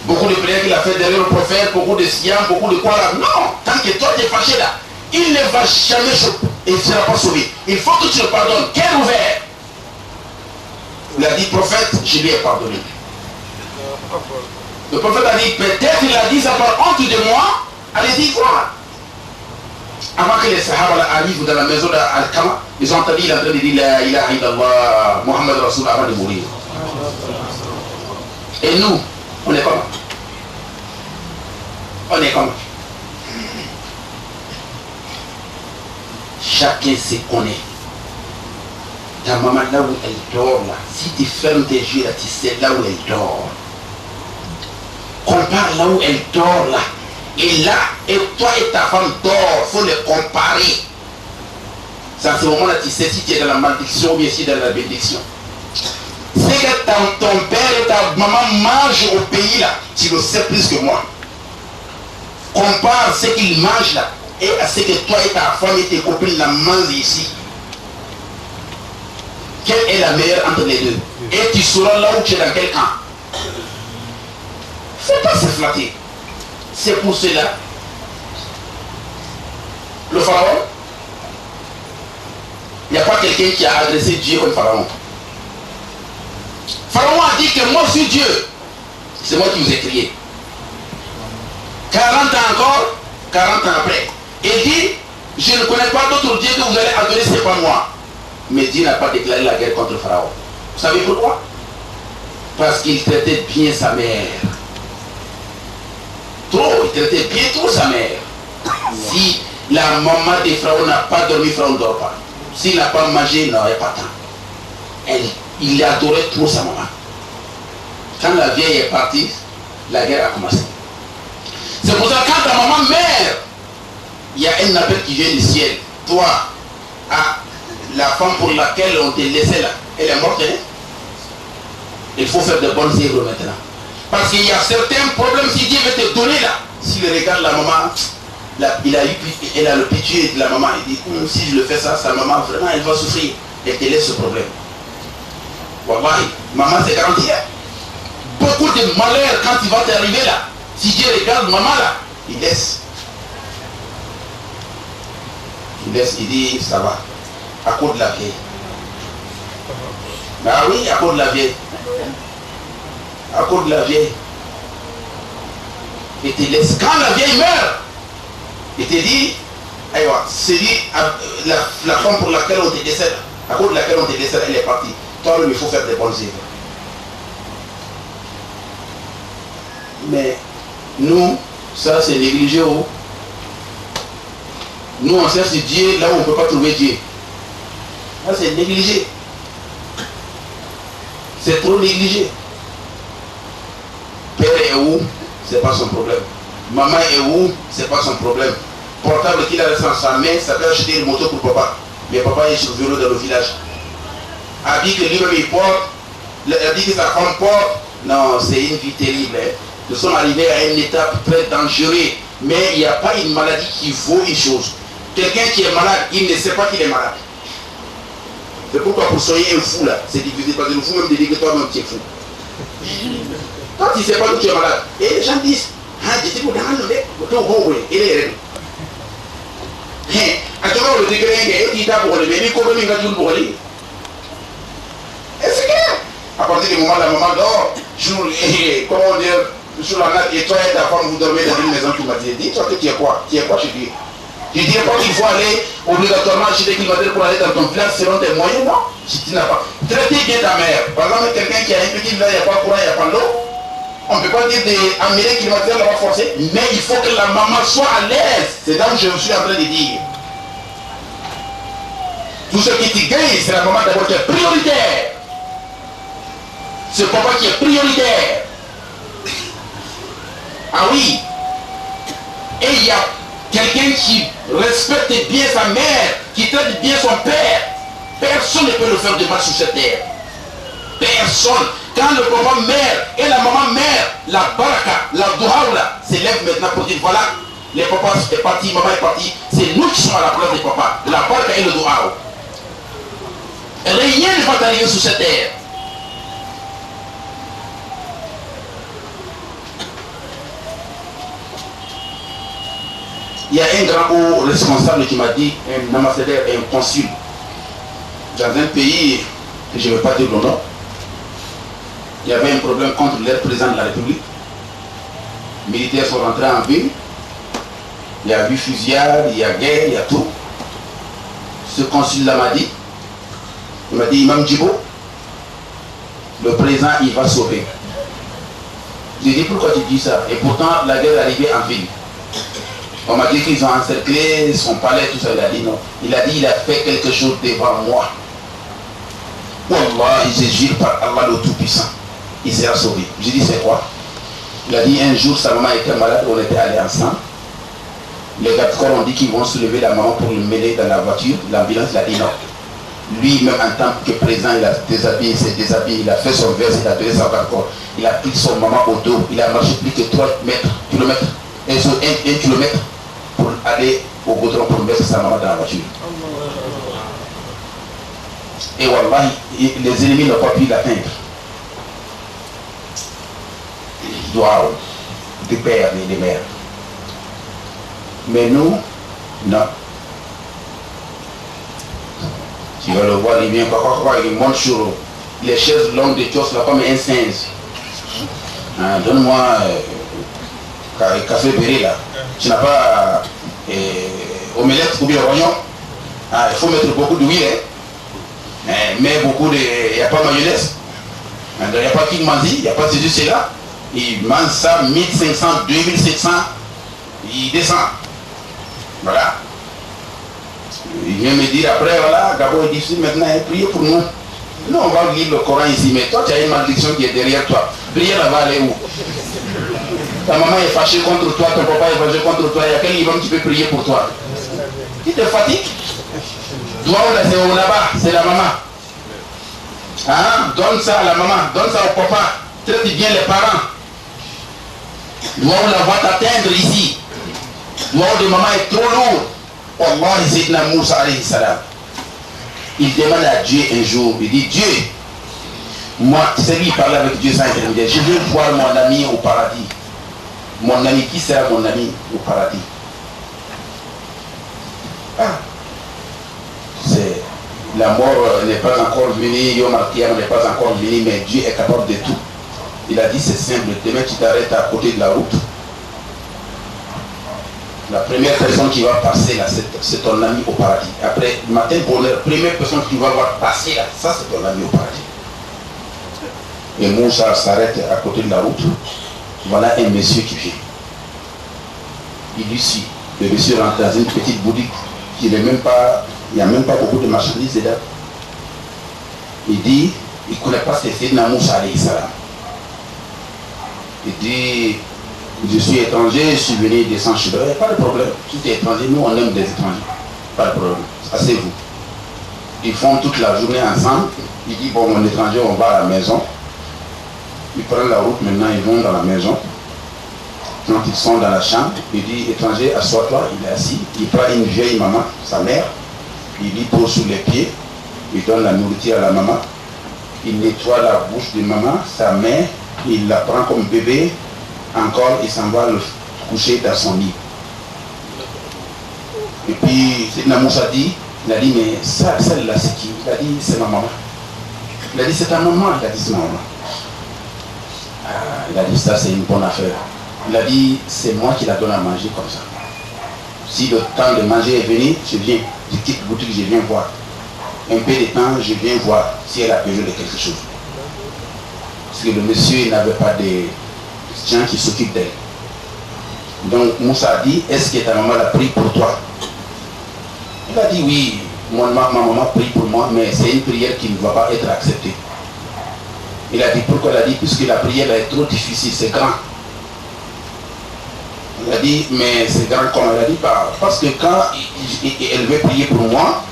Beaucoup de prières qu'il a fait derrière le prophète, beaucoup de siam, beaucoup de quoi là. Non, tant que toi tu es fâché là, il ne va jamais sauver. Il ne sera pas sauvé. Il faut que tu le pardonnes. Cœur ouvert. Il a dit, prophète, je lui ai pardonné. Le prophète a dit, peut-être il a dit ça par honte de moi, allez-y voir. Avant que les Sahaba arrivent dans la maison d'Al-Kama, ils ont entendu, il est en train de dire la ilaha illallah, Muhammad Rasoul avant de mourir. Et nous, on est comment? On est comment? Chacun se connaît. Ta maman là où elle dort là, si tu fermes tes yeux là, tu sais là où elle dort. Compare là où elle dort là. Et là, et toi et ta femme dort, il faut les comparer. C'est à ce moment-là tu sais si tu es dans la malédiction ou bien si tu es dans la bénédiction. C'est que ton père et ta maman mangent au pays là, tu le sais plus que moi. Compare ce qu'ils mangent là et à ce que toi et ta femme et tes copines la mangent ici. Quelle est la meilleure entre les deux? Et tu sauras là où tu es dans quel camp. Il ne faut pas se flatter. C'est pour cela. Le pharaon, il n'y a pas quelqu'un qui a adressé Dieu comme pharaon. Pharaon a dit que moi je suis Dieu. C'est moi qui vous ai crié. 40 ans encore, 40 ans après. Il dit, je ne connais pas d'autre Dieu que vous allez adorer, ce n'est pas moi. Mais Dieu n'a pas déclaré la guerre contre le pharaon. Vous savez pourquoi? Parce qu'il traitait bien sa mère. Trop, il traitait bien trop sa mère. Si la maman des pharaons n'a pas dormi, le pharaon ne dort pas. S'il n'a pas mangé, il n'aurait pas temps. Il adorait trop sa maman. Quand la vieille est partie, la guerre a commencé. C'est pour ça que quand ta maman meurt, il y a un appel qui vient du ciel. Toi, la femme pour laquelle on t'a laissé là, elle est morte. Hein? Il faut faire de bonnes œuvres maintenant. Parce qu'il y a certains problèmes, si Dieu veut te donner là, s'il regarde la maman, elle a le pitié de la maman, il dit, si je le fais ça, sa maman vraiment elle va souffrir. Elle te laisse ce problème. Wallahi, maman c'est garanti. Hein? Beaucoup de malheurs quand il va t'arriver là, si Dieu regarde maman là, il laisse. Il laisse, il dit, ça va. À cause de la vieille. Ah oui, à cause de la vieille. À cause de la vieille. Il te laisse. Quand la vieille meurt, il te dit, c'est dit, la femme pour laquelle on te décède, à cause de laquelle on te décède, elle est partie. Toi-même, il faut faire des bonnes œuvres. Mais nous, ça c'est négligé. Oh. Nous, on cherche Dieu là où on ne peut pas trouver Dieu. Là, c'est négligé. C'est trop négligé. Père est où? C'est pas son problème. Maman est où? C'est pas son problème. Portable qu'il a dans sa main, ça peut acheter une moto pour papa. Mais papa est sur le vélo dans le village. habit que lui-même il porte, l'habit que sa femme porte. Non, c'est une vie terrible. Hein. Nous sommes arrivés à une étape très dangereuse. Mais il n'y a pas une maladie qui vaut une chose. Quelqu'un qui est malade, il ne sait pas qu'il est malade. C'est pourquoi pour soigner un fou là, c'est difficile parce que le fou même te dit que toi-même tu es fou. Quand tu ne sais pas que tu es malade, et les gens disent, ah, je dis que il est réel. Actuellement, le degré est dit pour le bébé, comme il va tout pour lui. Et c'est clair. À partir du moment où la maman dort, comment dire, sur la natte, et toi et ta femme, vous dormez dans une maison qui m'a dit, dis-toi que tu es quoi? Tu es quoi chez lui? Je ne dirais pas qu'il faut aller obligatoirement chez des climatériels pour aller dans ton village selon tes moyens, non. Si tu n'as pas. Traitez bien ta mère. Par exemple, quelqu'un qui a un petit village, il n'y a pas de courant, il n'y a pas d'eau. On ne peut pas dire d'amener climatériel là-bas forcer, mais il faut que la maman soit à l'aise. C'est là où je suis en train de dire. Tout ce qui te gagne, c'est la maman d'abord qui est prioritaire. C'est papa qui est prioritaire. Ah oui. Et il y a quelqu'un qui respecte bien sa mère, qui traite bien son père. Personne ne peut le faire de mal sur cette terre. Personne. Quand le papa mère et la maman mère, la baraka, la douhaoula s'élève maintenant pour dire voilà, les papas est parti, maman est partie, c'est nous qui sommes à la place des papas. La baraka et le douhaoula. Rien ne va t'arriver sur cette terre. Il y a un grand haut responsable qui m'a dit, un ambassadeur et un consul, dans un pays que je ne vais pas dire le nom, il y avait un problème contre l'air président de la République. Les militaires sont rentrés en ville, il y a eu fusillade, il y a guerre, il y a tout. Ce consul-là m'a dit, il m'a dit, Imam Djibo, le président il va sauver. J'ai dit, pourquoi tu dis ça? Et pourtant la guerre est arrivée en ville. On m'a dit qu'ils ont encerclé son palais, tout ça. Il a dit non. Il a dit, il a fait quelque chose devant moi. Wallah, il se jure par Allah le Tout-Puissant. Il sera sauvé. J'ai dit, c'est quoi? Il a dit, un jour, sa maman était malade, on était allés ensemble. Les gars de corps ont dit qu'ils vont soulever la maman pour le mêler dans la voiture. L'ambulance, il a dit non. Lui-même, en tant que président, il a déshabillé, il s'est déshabillé, il a fait son verse, il a donné sa garde-corps. Il a pris son maman au dos. Il a marché plus que 3 kilomètres. Et sur 1 kilomètre pour aller au goudron pour mettre sa maman dans la voiture. Et wallah, les ennemis n'ont pas pu l'atteindre. Doigt des pères et des mères. Mais nous, non. Tu vas le voir, il vient, il monte sur les chaises longues de Tchos, là, comme un singe. Hein, donne-moi café béré là. Tu n'as pas omelette ou bien oignon. Ah, il faut mettre beaucoup d'huile. Hein. Mais beaucoup de. Il n'y a pas mayonnaise. Il n'y a pas qui mange, il n'y a pas ceci, cela. Il mange ça 1500, 2700. Il descend. Voilà. Il vient me dire après, voilà, Gabo dit si maintenant, priez pour nous. Nous, on va lire le Coran ici, mais toi, tu as une malédiction qui est derrière toi. Prière, elle va aller où? Ta maman est fâchée contre toi, ton papa est fâché contre toi, il y a quel imam qui peut prier pour toi? Tu te fatigues? Toi, c'est là-bas, c'est la maman. Hein? Donne ça à la maman, donne ça au papa, traite bien les parents. Doua la voix t'atteindre ici. Doua de maman est trop lourd. Wallahi, Sayyidina Moussa alayhi salam. Il demande à Dieu un jour, il dit Dieu, moi, c'est lui qui parlait avec Dieu sans intermédiaire, je veux voir mon ami au paradis. Mon ami, qui sera mon ami au paradis? Ah, c'est la mort n'est pas encore venue, Yom Al-Qiyam n'est pas encore venu, mais Dieu est capable de tout. Il a dit c'est simple, demain tu t'arrêtes à côté de la route. La première personne qui va passer là, c'est ton ami au paradis. Après, le matin, bonheur, première personne qui va voir passer là, ça c'est ton ami au paradis. Et Moussa s'arrête à côté de la route. Voilà un monsieur qui vient. Il dit si, le monsieur rentre dans une petite boutique, il n'y a même pas beaucoup de marchandises dedans. Il dit, il ne connaît pas ce que c'est Sayyidina Moussa alayhi salam. Il dit, je suis étranger, je suis venu descendre chez eux. Pas de problème. Si tu es étranger, nous on aime des étrangers. Pas de problème. Asseyez-vous. Ils font toute la journée ensemble. Il dit, bon, mon étranger, on va à la maison. Ils prennent la route, maintenant ils vont dans la maison. Quand ils sont dans la chambre, il dit, étranger, assois-toi, il est assis. Il prend une vieille maman, sa mère, il lui pose sous les pieds, il donne la nourriture à la maman, il nettoie la bouche de maman, sa mère, il la prend comme bébé, encore il s'en va le coucher dans son lit. Et puis, Sidna Moussa dit, il a dit, mais ça, celle-là, c'est qui? Il a dit, c'est ma maman. Il a dit, c'est ta maman? Il a dit, c'est ma maman. Il a dit, ça, c'est une bonne affaire. Il a dit, c'est moi qui la donne à manger comme ça. Si le temps de manger est venu, je viens. Je quitte la boutique, je viens voir. Un peu de temps, je viens voir si elle a besoin de quelque chose. Parce que le monsieur n'avait pas de gens qui s'occupent d'elle. Donc Moussa a dit, est-ce que ta maman a prié pour toi? Il a dit, oui, ma maman prie pour moi, mais c'est une prière qui ne va pas être acceptée. Il a dit, pourquoi? Il a dit, puisque la prière est trop difficile, c'est grand. Il a dit, mais c'est grand comment? Il a dit, parce que quand elle veut prier pour moi,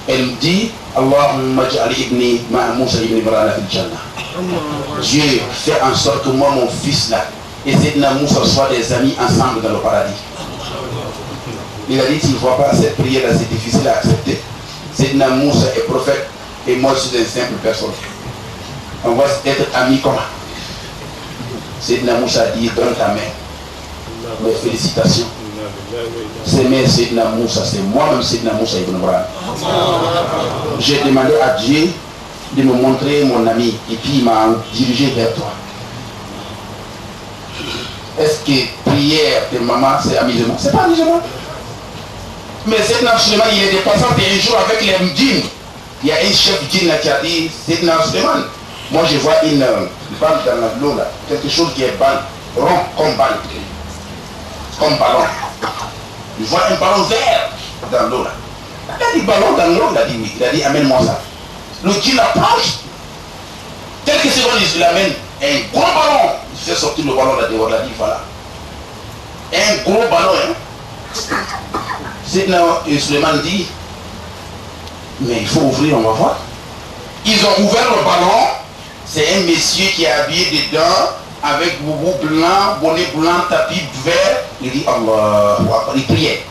elle me dit, Allahumma ja'al ibni ma'a Moussa ibn Imran fil Jannah. Dieu fait en sorte que moi, mon fils là, et Sidna Moussa soient des amis ensemble dans le paradis. Il a dit, tu ne vois pas cette prière là, c'est difficile à accepter. Sidna Moussa est prophète et moi je suis une simple personne. On va être amis comment? Sidna Moussa dit, donne ta main. Mes félicitations. C'est mes Sidna Moussa, c'est moi-même Sidna Moussa ibn Imran. J'ai demandé à Dieu de me montrer mon ami et puis il m'a dirigé vers toi. Est-ce que prière de maman c'est amusement? C'est pas amusement. Mais Sidna Suleiman il est dépassant un jour avec les djinns. Il y a un chef djinn là qui a dit, Sidna Suleiman, moi je vois une balle dans l'eau là, quelque chose qui est balle, rond comme balle, comme ballon. Je vois un ballon vert dans l'eau là. Il a dit ballon dans l'eau, il a dit oui. Il a dit amène-moi ça. Le djinn approche. Quelques secondes, il l'amène. Un gros ballon. Il fait sortir le ballon là dehors. Il a dit voilà. Un gros ballon. Hein. Sidna Suleiman dit mais il faut ouvrir, on va voir. Ils ont ouvert le ballon. C'est un monsieur qui est habillé dedans avec boubou blanc, bonnet blanc, tapis vert. Il dit Allah, il priait.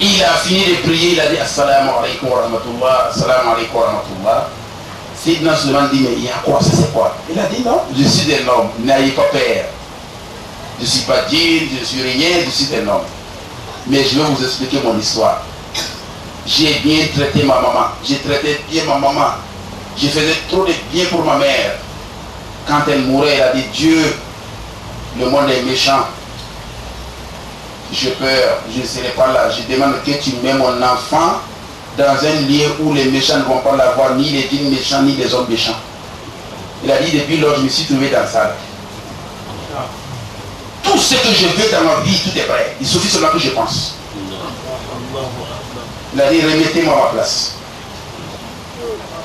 Il a fini de prier, il a dit Assalamu alaikum wa rahmatullah, Assalamu alaikum wa rahmatullah. Sidna Suleiman dit mais il y a quoi, ça c'est quoi? Il a dit non, je suis un homme, n'ayez pas peur. Je ne suis pas djinn, je ne suis rien, je suis un homme. Mais je vais vous expliquer mon histoire. J'ai bien traité ma maman, j'ai traité bien ma maman. Je faisais trop de bien pour ma mère. Quand elle mourait, elle a dit Dieu, le monde est méchant. J'ai peur, je ne serai pas là. Je demande que tu mets mon enfant dans un lieu où les méchants ne vont pas l'avoir, ni les djinns méchants, ni les hommes méchants. Il a dit depuis lors, je me suis trouvé dans ça. Tout ce que je veux dans ma vie, tout est prêt. Il suffit seulement que je pense. Il a dit remettez-moi ma place.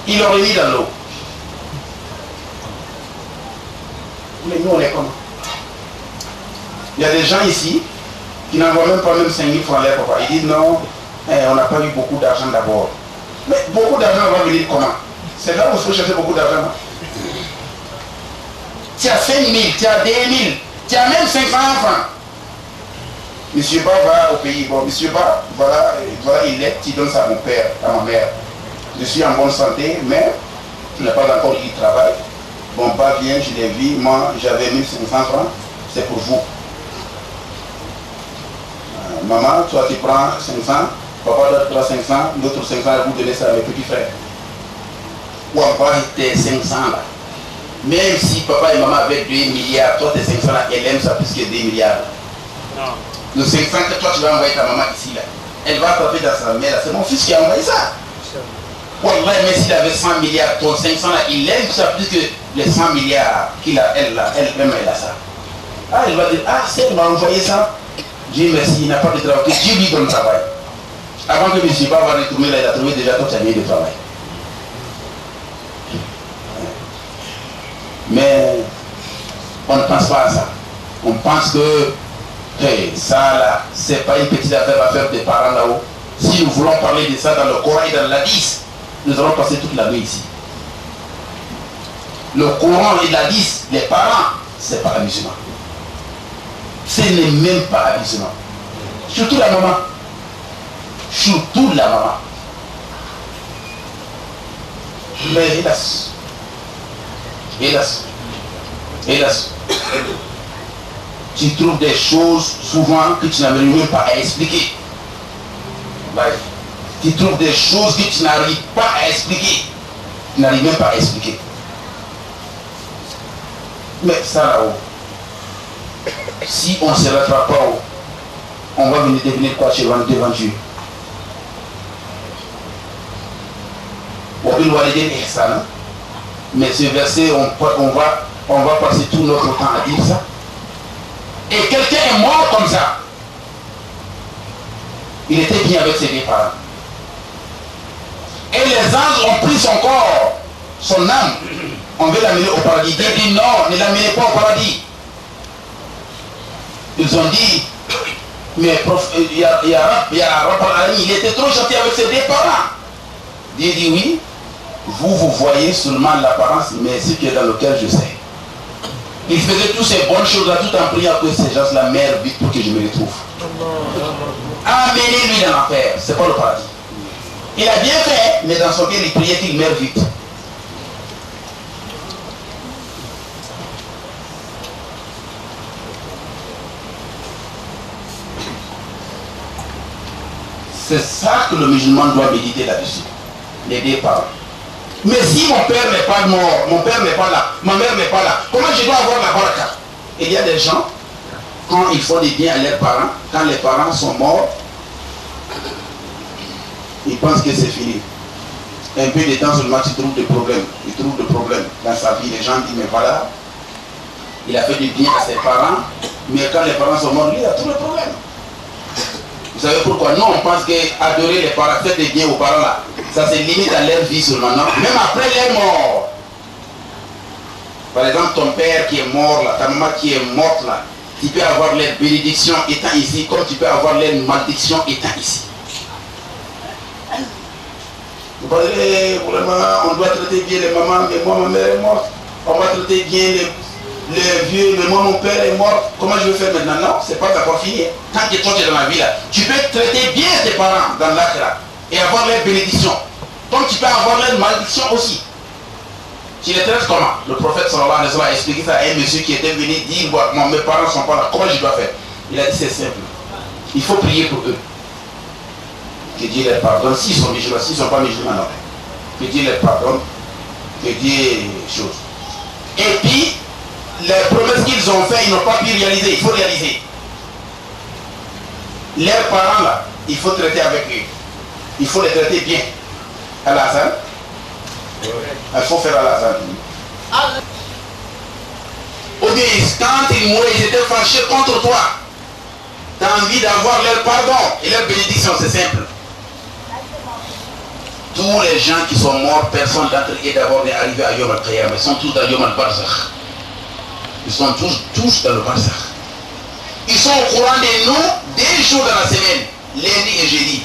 Il l'aurait mis dans l'eau. Mais nous on est comment? Il y a des gens ici qui n'envoient même pas même 5 000 francs à leur papa. Ils disent non, on n'a pas eu beaucoup d'argent d'abord. Mais beaucoup d'argent va venir comment? C'est là où il faut chercher beaucoup d'argent. Tu as 5 000, tu as 2 000, tu as même 500 francs. Monsieur Ba va au pays. Bon, Monsieur Ba, voilà, il est, tu donnes ça à mon père, à ma mère. Je suis en bonne santé, mais je n'ai pas encore eu de travail. Bon, Ba vient, je l'ai vu, moi j'avais 1500 francs, c'est pour vous. Maman, toi tu prends 500, papa doit prendre 500, l'autre 500, vous donnez ça à mes petits frères. Ou encore tes 500 là. Même si papa et maman avaient 2 milliards, toi tes 500 là, elle aime ça plus que 2 milliards. Non. Le 500 que toi tu vas envoyer ta maman ici là, elle va taper dans sa main là, c'est mon fils qui a envoyé ça. Wallah, mais s'il avait 100 milliards, ton 500 là, il aime ça plus que les 100 milliards qu'il a, elle-même elle a ça. Ah, elle va dire, ah c'est elle m'a envoyé ça. Dieu merci, il n'a pas de travail, que Dieu lui donne le travail. Avant que M. Ba va retourner là, il a trouvé déjà toute sa vie de travail. Mais on ne pense pas à ça. On pense que hey, ça là, c'est pas une petite affaire à faire des parents là-haut. Si nous voulons parler de ça dans le Coran et dans l'Hadith, nous allons passer toute la nuit ici. Le Coran, il a dit, les parents, c'est pas amusement. Ce n'est même pas amusement. Surtout la maman. Surtout la maman. Mais hélas, tu trouves des choses souvent que tu n'arrives même pas à expliquer. Tu trouves des choses que tu n'arrives pas à expliquer. Tu n'arrives même pas à expliquer. Mais ça là-haut, si on ne se rattrape pas, on va venir devenir quoi devant Dieu? Mais ce verset, on va passer tout notre temps à dire ça. Et quelqu'un est mort comme ça. Il était bien avec ses deux parents. Et les anges ont pris son corps, son âme. On veut l'amener au paradis. Dieu dit non, ne l'amenez pas au paradis. Ils ont dit, mais il était trop gentil avec ses deux parents. Dieu dit oui, vous voyez seulement l'apparence, mais ce qui est dans le cœur, je sais. Il faisait toutes ces bonnes choses-là tout en priant que ces gens-là meurent vite pour que je me retrouve. Amenez-lui dans l'enfer, c'est pas le paradis. Il a bien fait, mais dans son cœur, il priait qu'il meure vite. C'est ça que le musulman doit méditer là-dessus. Les deux parents. Mais si mon père n'est pas mort, mon père n'est pas là, ma mère n'est pas là, comment je dois avoir la baraka? Il y a des gens, quand ils font des biens à leurs parents, quand les parents sont morts, ils pensent que c'est fini. Un peu de temps seulement, tu trouves des problèmes. Ils trouvent des problèmes dans sa vie. Les gens disent, mais voilà, il a fait du bien à ses parents, mais quand les parents sont morts, lui, il a tous les problèmes. Vous savez pourquoi? Nous, on pense qu'adorer les parents, faire des biens aux parents là, ça se limite à leur vie seulement, non? Même après leur mort. Par exemple, ton père qui est mort là, ta maman qui est morte là, tu peux avoir leur bénédiction étant ici, comme tu peux avoir leur malédiction étant ici. Vous parlez vraiment, on doit traiter bien les mamans, mais moi ma mère est morte. On va traiter bien les vieux, mais moi mon père est mort. Comment je vais faire maintenant? Non, c'est pas encore fini. Tant que toi tu es dans la vie là, tu peux traiter bien tes parents dans l'akhira et avoir leur bénédiction. Donc tu peux avoir leur malédiction aussi. Tu les traites comment? Le prophète sallallahu alayhi wa sallam a expliqué ça à un monsieur qui était venu dire, mes parents ne sont pas là, comment je dois faire? Il a dit c'est simple. Il faut prier pour eux. Que Dieu les pardonne. S'ils sont musulmans, s'ils ne sont pas musulmans, non. Que Dieu les pardonne. Que Dieu chose. Et puis, les promesses qu'ils ont fait, ils n'ont pas pu réaliser. Il faut réaliser. Leurs parents là, il faut traiter avec eux. Il faut les traiter bien. À l'Azan. Il faut faire à l'Azan. Ou bien, quand ils mouraient, ils étaient fâchés contre toi. Tu as envie d'avoir leur pardon et leur bénédiction, c'est simple. Tous les gens qui sont morts, personne d'entre eux d'abord n'est arrivé à Yom al-Qiyam. Ils sont tous dans Yom al-Barzakh. Ils sont tous dans le Barzakh. Ils sont au courant de nous 2 jours dans la semaine, lundi et jeudi.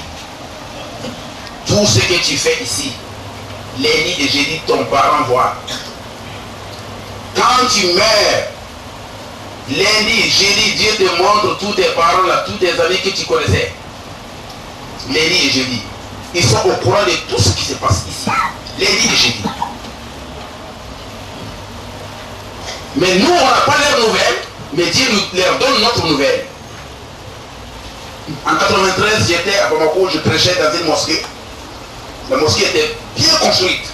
Tout ce que tu fais ici, lundi et jeudi, ton parent voit. Quand tu meurs, lundi, jeudi, Dieu te montre tous tes parents là, tous tes amis que tu connaissais. Lundi et jeudi. Ils sont au courant de tout ce qui se passe ici. Lundi et jeudi. Mais nous, on n'a pas leurs nouvelles, mais Dieu leur donne notre nouvelle. En 93, j'étais à Bamako, je prêchais dans une mosquée. La mosquée était bien construite.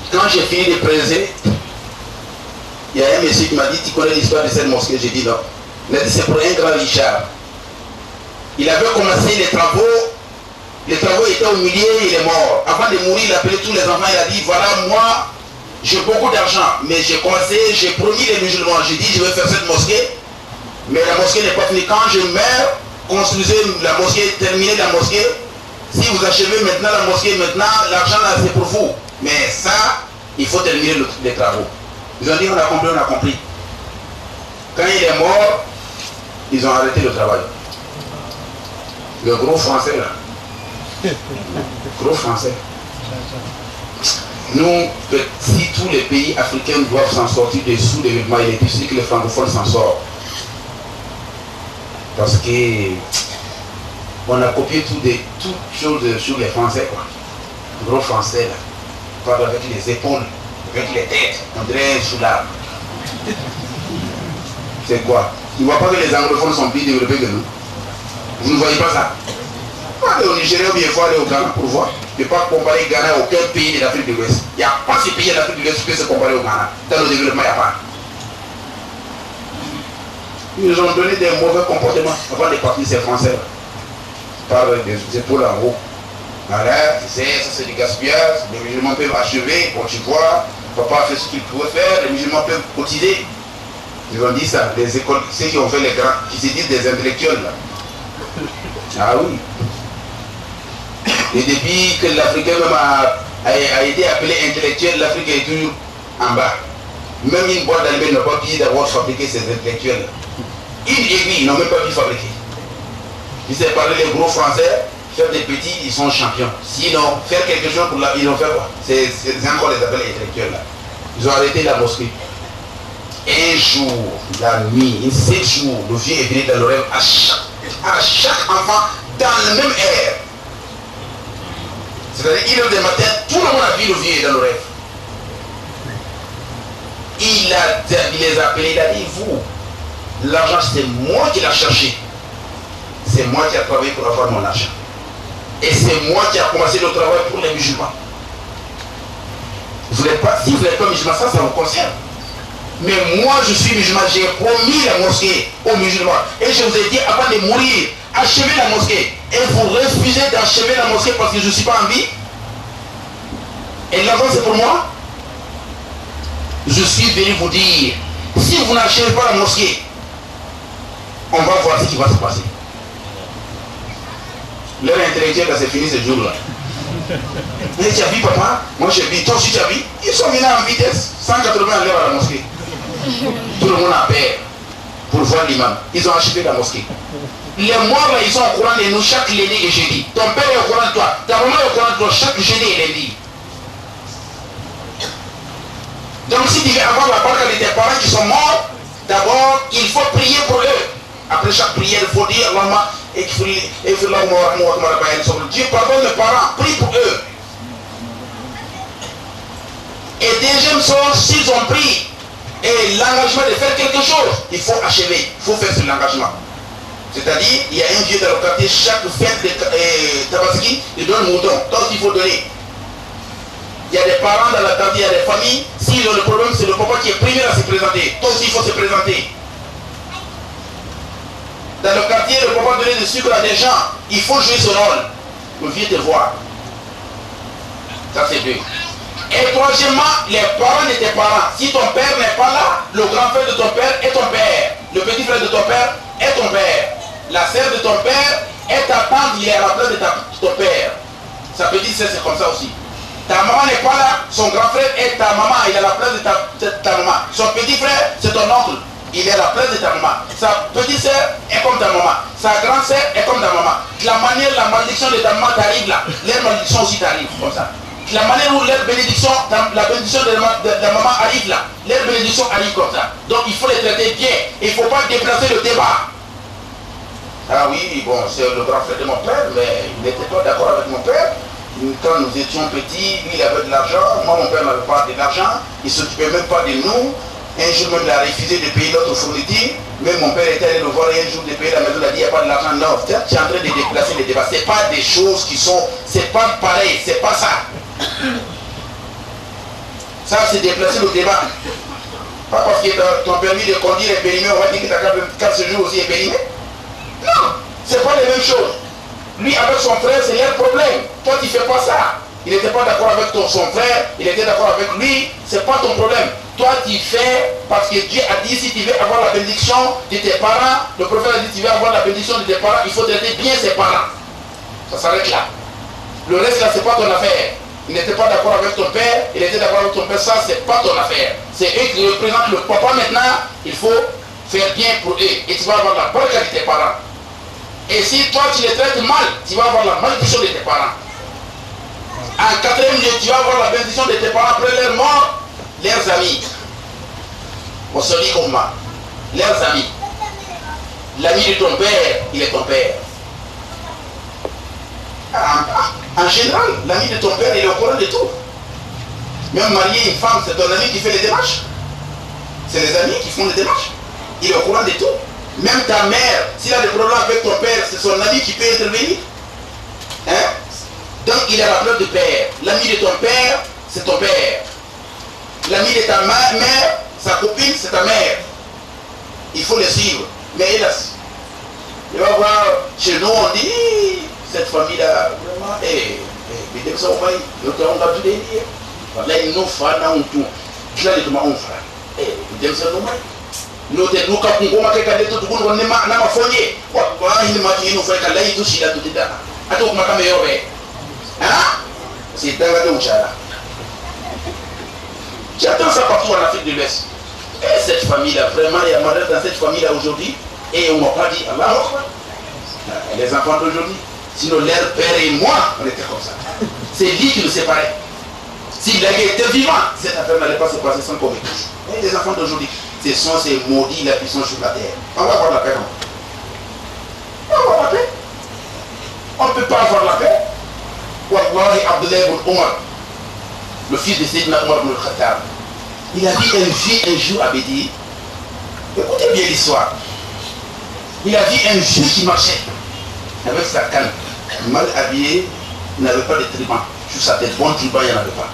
Quand j'ai fini de prêcher, il y a un monsieur qui m'a dit, tu connais l'histoire de cette mosquée? J'ai dit non. Il a dit, c'est pour un grand Richard. Il avait commencé les travaux étaient au milieu, il est mort. Avant de mourir, il a appelé tous les enfants, il a dit, voilà, moi, j'ai beaucoup d'argent, mais j'ai promis les musulmans, j'ai dit, je vais faire cette mosquée, mais la mosquée n'est pas finie. Quand je meurs, construisez la mosquée, terminez la mosquée. Si vous achevez maintenant la mosquée, maintenant, l'argent là, c'est pour vous. Mais ça, il faut terminer les travaux. Ils ont dit, on a compris. Quand il est mort, ils ont arrêté le travail. Le gros français là. Gros français. Nous, si tous les pays africains doivent s'en sortir des sous-développement, il est difficile que les francophones s'en sortent. Parce que on a copié toutes choses sur les Français, quoi. Les gros Français, là. Ils parlent avec les épaules, avec les têtes, on dirait sous l'arbre. C'est quoi? Tu ne vois pas que les anglophones sont plus développés que nous? Vous ne voyez pas ça? Il faut aller au Nigeria ou bien il faut aller au Ghana pour voir. Tu ne peux pas comparer Ghana à aucun pays de l'Afrique de l'Ouest. Il n'y a pas ce pays de l'Afrique de l'Ouest qui peut se comparer au Ghana. Dans le développement, il n'y a pas. Ils nous ont donné des mauvais comportements avant de partir, ces Français. Par des épaules en haut. Voilà, tu sais, ça c'est du gaspillage. Les musulmans peuvent achever. Bon, tu vois, papa fait ce qu'il pouvait faire. Les musulmans peuvent cotiser. Ils ont dit ça. Les écoles, ceux qui ont fait les grands, qui se disent des intellectuels là. Ah oui. Et depuis que l'Africain même a été appelé intellectuel, l'Afrique est toujours en bas. Même une boîte d'albert n'a pas pu d'avoir fabriqué ces intellectuels. Une aiguille, ils n'ont même pas pu fabriquer. Ils savent parler les gros français, faire des petits, ils sont champions. Sinon, faire quelque chose pour la vie, ils ont fait quoi? C'est encore les appels intellectuels là. Ils ont arrêté la mosquée. Un jour, la nuit, 7 jours, le vieux est venu dans le rêve à chaque enfant dans le même air. C'est-à-dire, 1h du matin, tout le monde a vu le vieux dans le rêve. Il les a appelés, il a dit, vous, l'argent c'est moi qui l'ai cherché. C'est moi qui ai travaillé pour avoir mon argent. Et c'est moi qui ai commencé le travail pour les musulmans. Vous n'êtes pas, si vous n'êtes pas musulman, ça vous concerne. Mais moi je suis musulman, j'ai promis la mosquée aux musulmans. Et je vous ai dit avant de mourir, achevez la mosquée. Et vous refusez d'achever la mosquée parce que je ne suis pas en vie. Et l'argent c'est pour moi. Je suis venu vous dire, si vous n'achevez pas la mosquée, on va voir ce qui va se passer. L'heure intellectuelle, c'est fini ce jour-là. Mais tu as vu papa? Moi j'ai vu, toi aussi tu as vu? Ils sont venus en vitesse, 180 à l'heure à la mosquée. Tout le monde a peur pour voir l'imam. Ils ont achevé la mosquée. Les morts là, ils sont au courant de nous chaque lundi et jeudi. Ton père est au courant de toi, ta maman est au courant de toi chaque jeudi et lundi. Donc si tu veux avoir la barque de tes parents qui sont morts, d'abord il faut prier pour eux. Après chaque prière, il faut dire maman, Dieu pardonne mes parents, prie pour eux. Et deuxième chose, s'ils ont pris et l'engagement de faire quelque chose, il faut achever, il faut faire sur l'engagement. C'est-à-dire, il y a un vieux dans le quartier, chaque fête de Tabaski, il donne un mouton, donc il faut donner. Il y a des parents dans la quartier, il y a des familles, s'ils ont le problème, c'est le papa qui est premier à se présenter, toi aussi il faut se présenter. Dans le quartier, le papa donne du sucre à des gens, il faut jouer ce rôle. Le vieux te voir. Ça c'est deux. Et troisièmement, les parents de tes parents. Si ton père n'est pas là, le grand frère de ton père est ton père. Le petit frère de ton père est ton père. La sœur de ton père est ta tante, il est à la place de ton père. Sa petite sœur, c'est comme ça aussi. Ta maman n'est pas là, son grand frère est ta maman, il est à la place de ta maman. Son petit frère, c'est ton oncle. Il est à la place de ta maman. Sa petite sœur est comme ta maman. Sa grande sœur est comme ta maman. La manière, la malédiction de ta maman t'arrive là. Leur malédiction aussi t'arrive comme ça. La manière où leur bénédiction, la bénédiction de la maman arrive là. Leur bénédiction arrive comme ça. Donc il faut les traiter bien. Il ne faut pas déplacer le débat. Ah oui, bon, c'est le grand frère de mon père, mais il n'était pas d'accord avec mon père. Quand nous étions petits, lui il avait de l'argent, moi mon père n'avait pas de l'argent, il ne s'occupait même pas de nous. Un jour même il a refusé de payer notre fourniture, même mon père était allé le voir et un jour de payer la maison, il a dit il n'y a pas de l'argent. Non, tu es en train de déplacer les débats, ce n'est pas des choses qui sont, c'est pas pareil, c'est pas ça. Ça c'est déplacer le débat. Pas parce que ton permis de conduire est périmé, on va dire que ta carte ce jour aussi est périmée. Non, c'est pas les mêmes choses. Lui avec son frère, c'est leur problème. Toi tu ne fais pas ça. Il n'était pas d'accord avec son frère, il était d'accord avec lui, c'est pas ton problème. Toi tu fais parce que Dieu a dit si tu veux avoir la bénédiction de tes parents, le prophète a dit si tu veux avoir la bénédiction de tes parents, il faut traiter bien ses parents. Ça s'arrête là. Le reste là, c'est pas ton affaire. Il n'était pas d'accord avec ton père, il était d'accord avec ton père, ça c'est pas ton affaire. C'est eux qui représentent le papa maintenant, il faut faire bien pour eux. Et tu vas avoir la bonne qualité de tes parents. Et si toi tu les traites mal, tu vas avoir la malédiction de tes parents. En quatrième lieu, tu vas avoir la bénédiction de tes parents après leur mort, leurs amis. On se dit comment? Leurs amis. L'ami de ton père, il est ton père. En général, l'ami de ton père, il est au courant de tout. Même marier une femme, c'est ton ami qui fait les démarches. C'est les amis qui font les démarches. Il est au courant de tout. Même ta mère, s'il a des problèmes avec ton père, c'est son ami qui peut intervenir. Hein? Donc il est la preuve de père. L'ami de ton père, c'est ton père. L'ami de ta mère, sa copine, c'est ta mère. Il faut les suivre. Mais hélas, il va voir, chez nous on dit, cette famille-là, vraiment, mais ça va, on va tout dire. Là, il nous fait un tout. Tu l'as dit comment on fait. Mais ça nous nous te nous quand on va faire tout le monde on est mal na mafonye. Voilà, il m'a dit nous fait que là il touche là tout dedans. Attends, comment comme meilleur hein? C'est dans la doucha. J'attends ça partout en Afrique de l'Ouest. Et cette famille-là, vraiment, il y a malheur dans cette famille-là aujourd'hui. Et on ne m'a pas dit, Allah, les enfants d'aujourd'hui. Sinon, leur père et moi, on était comme ça. C'est lui qui nous séparait. S'il avait été vivant, cette affaire n'allait pas se passer sans qu'on me touche. Et les enfants d'aujourd'hui, ce sont ces maudits là qui sont sur la terre. On va avoir la paix. On va avoir la paix. On ne peut pas avoir la paix. Wallahi Abdullah ibn Omar, le fils de Sayyidina Omar ibn al-Khattab, il a vu un vieux un jour à Bédi. Écoutez bien l'histoire. Il a vu un vieux qui marchait avec sa canne, mal habillé, il n'avait pas de triban. Sur sa tête, bon triban, il n'y en avait pas.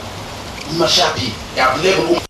Il marchait à pied. Et Abdullah ibn Omar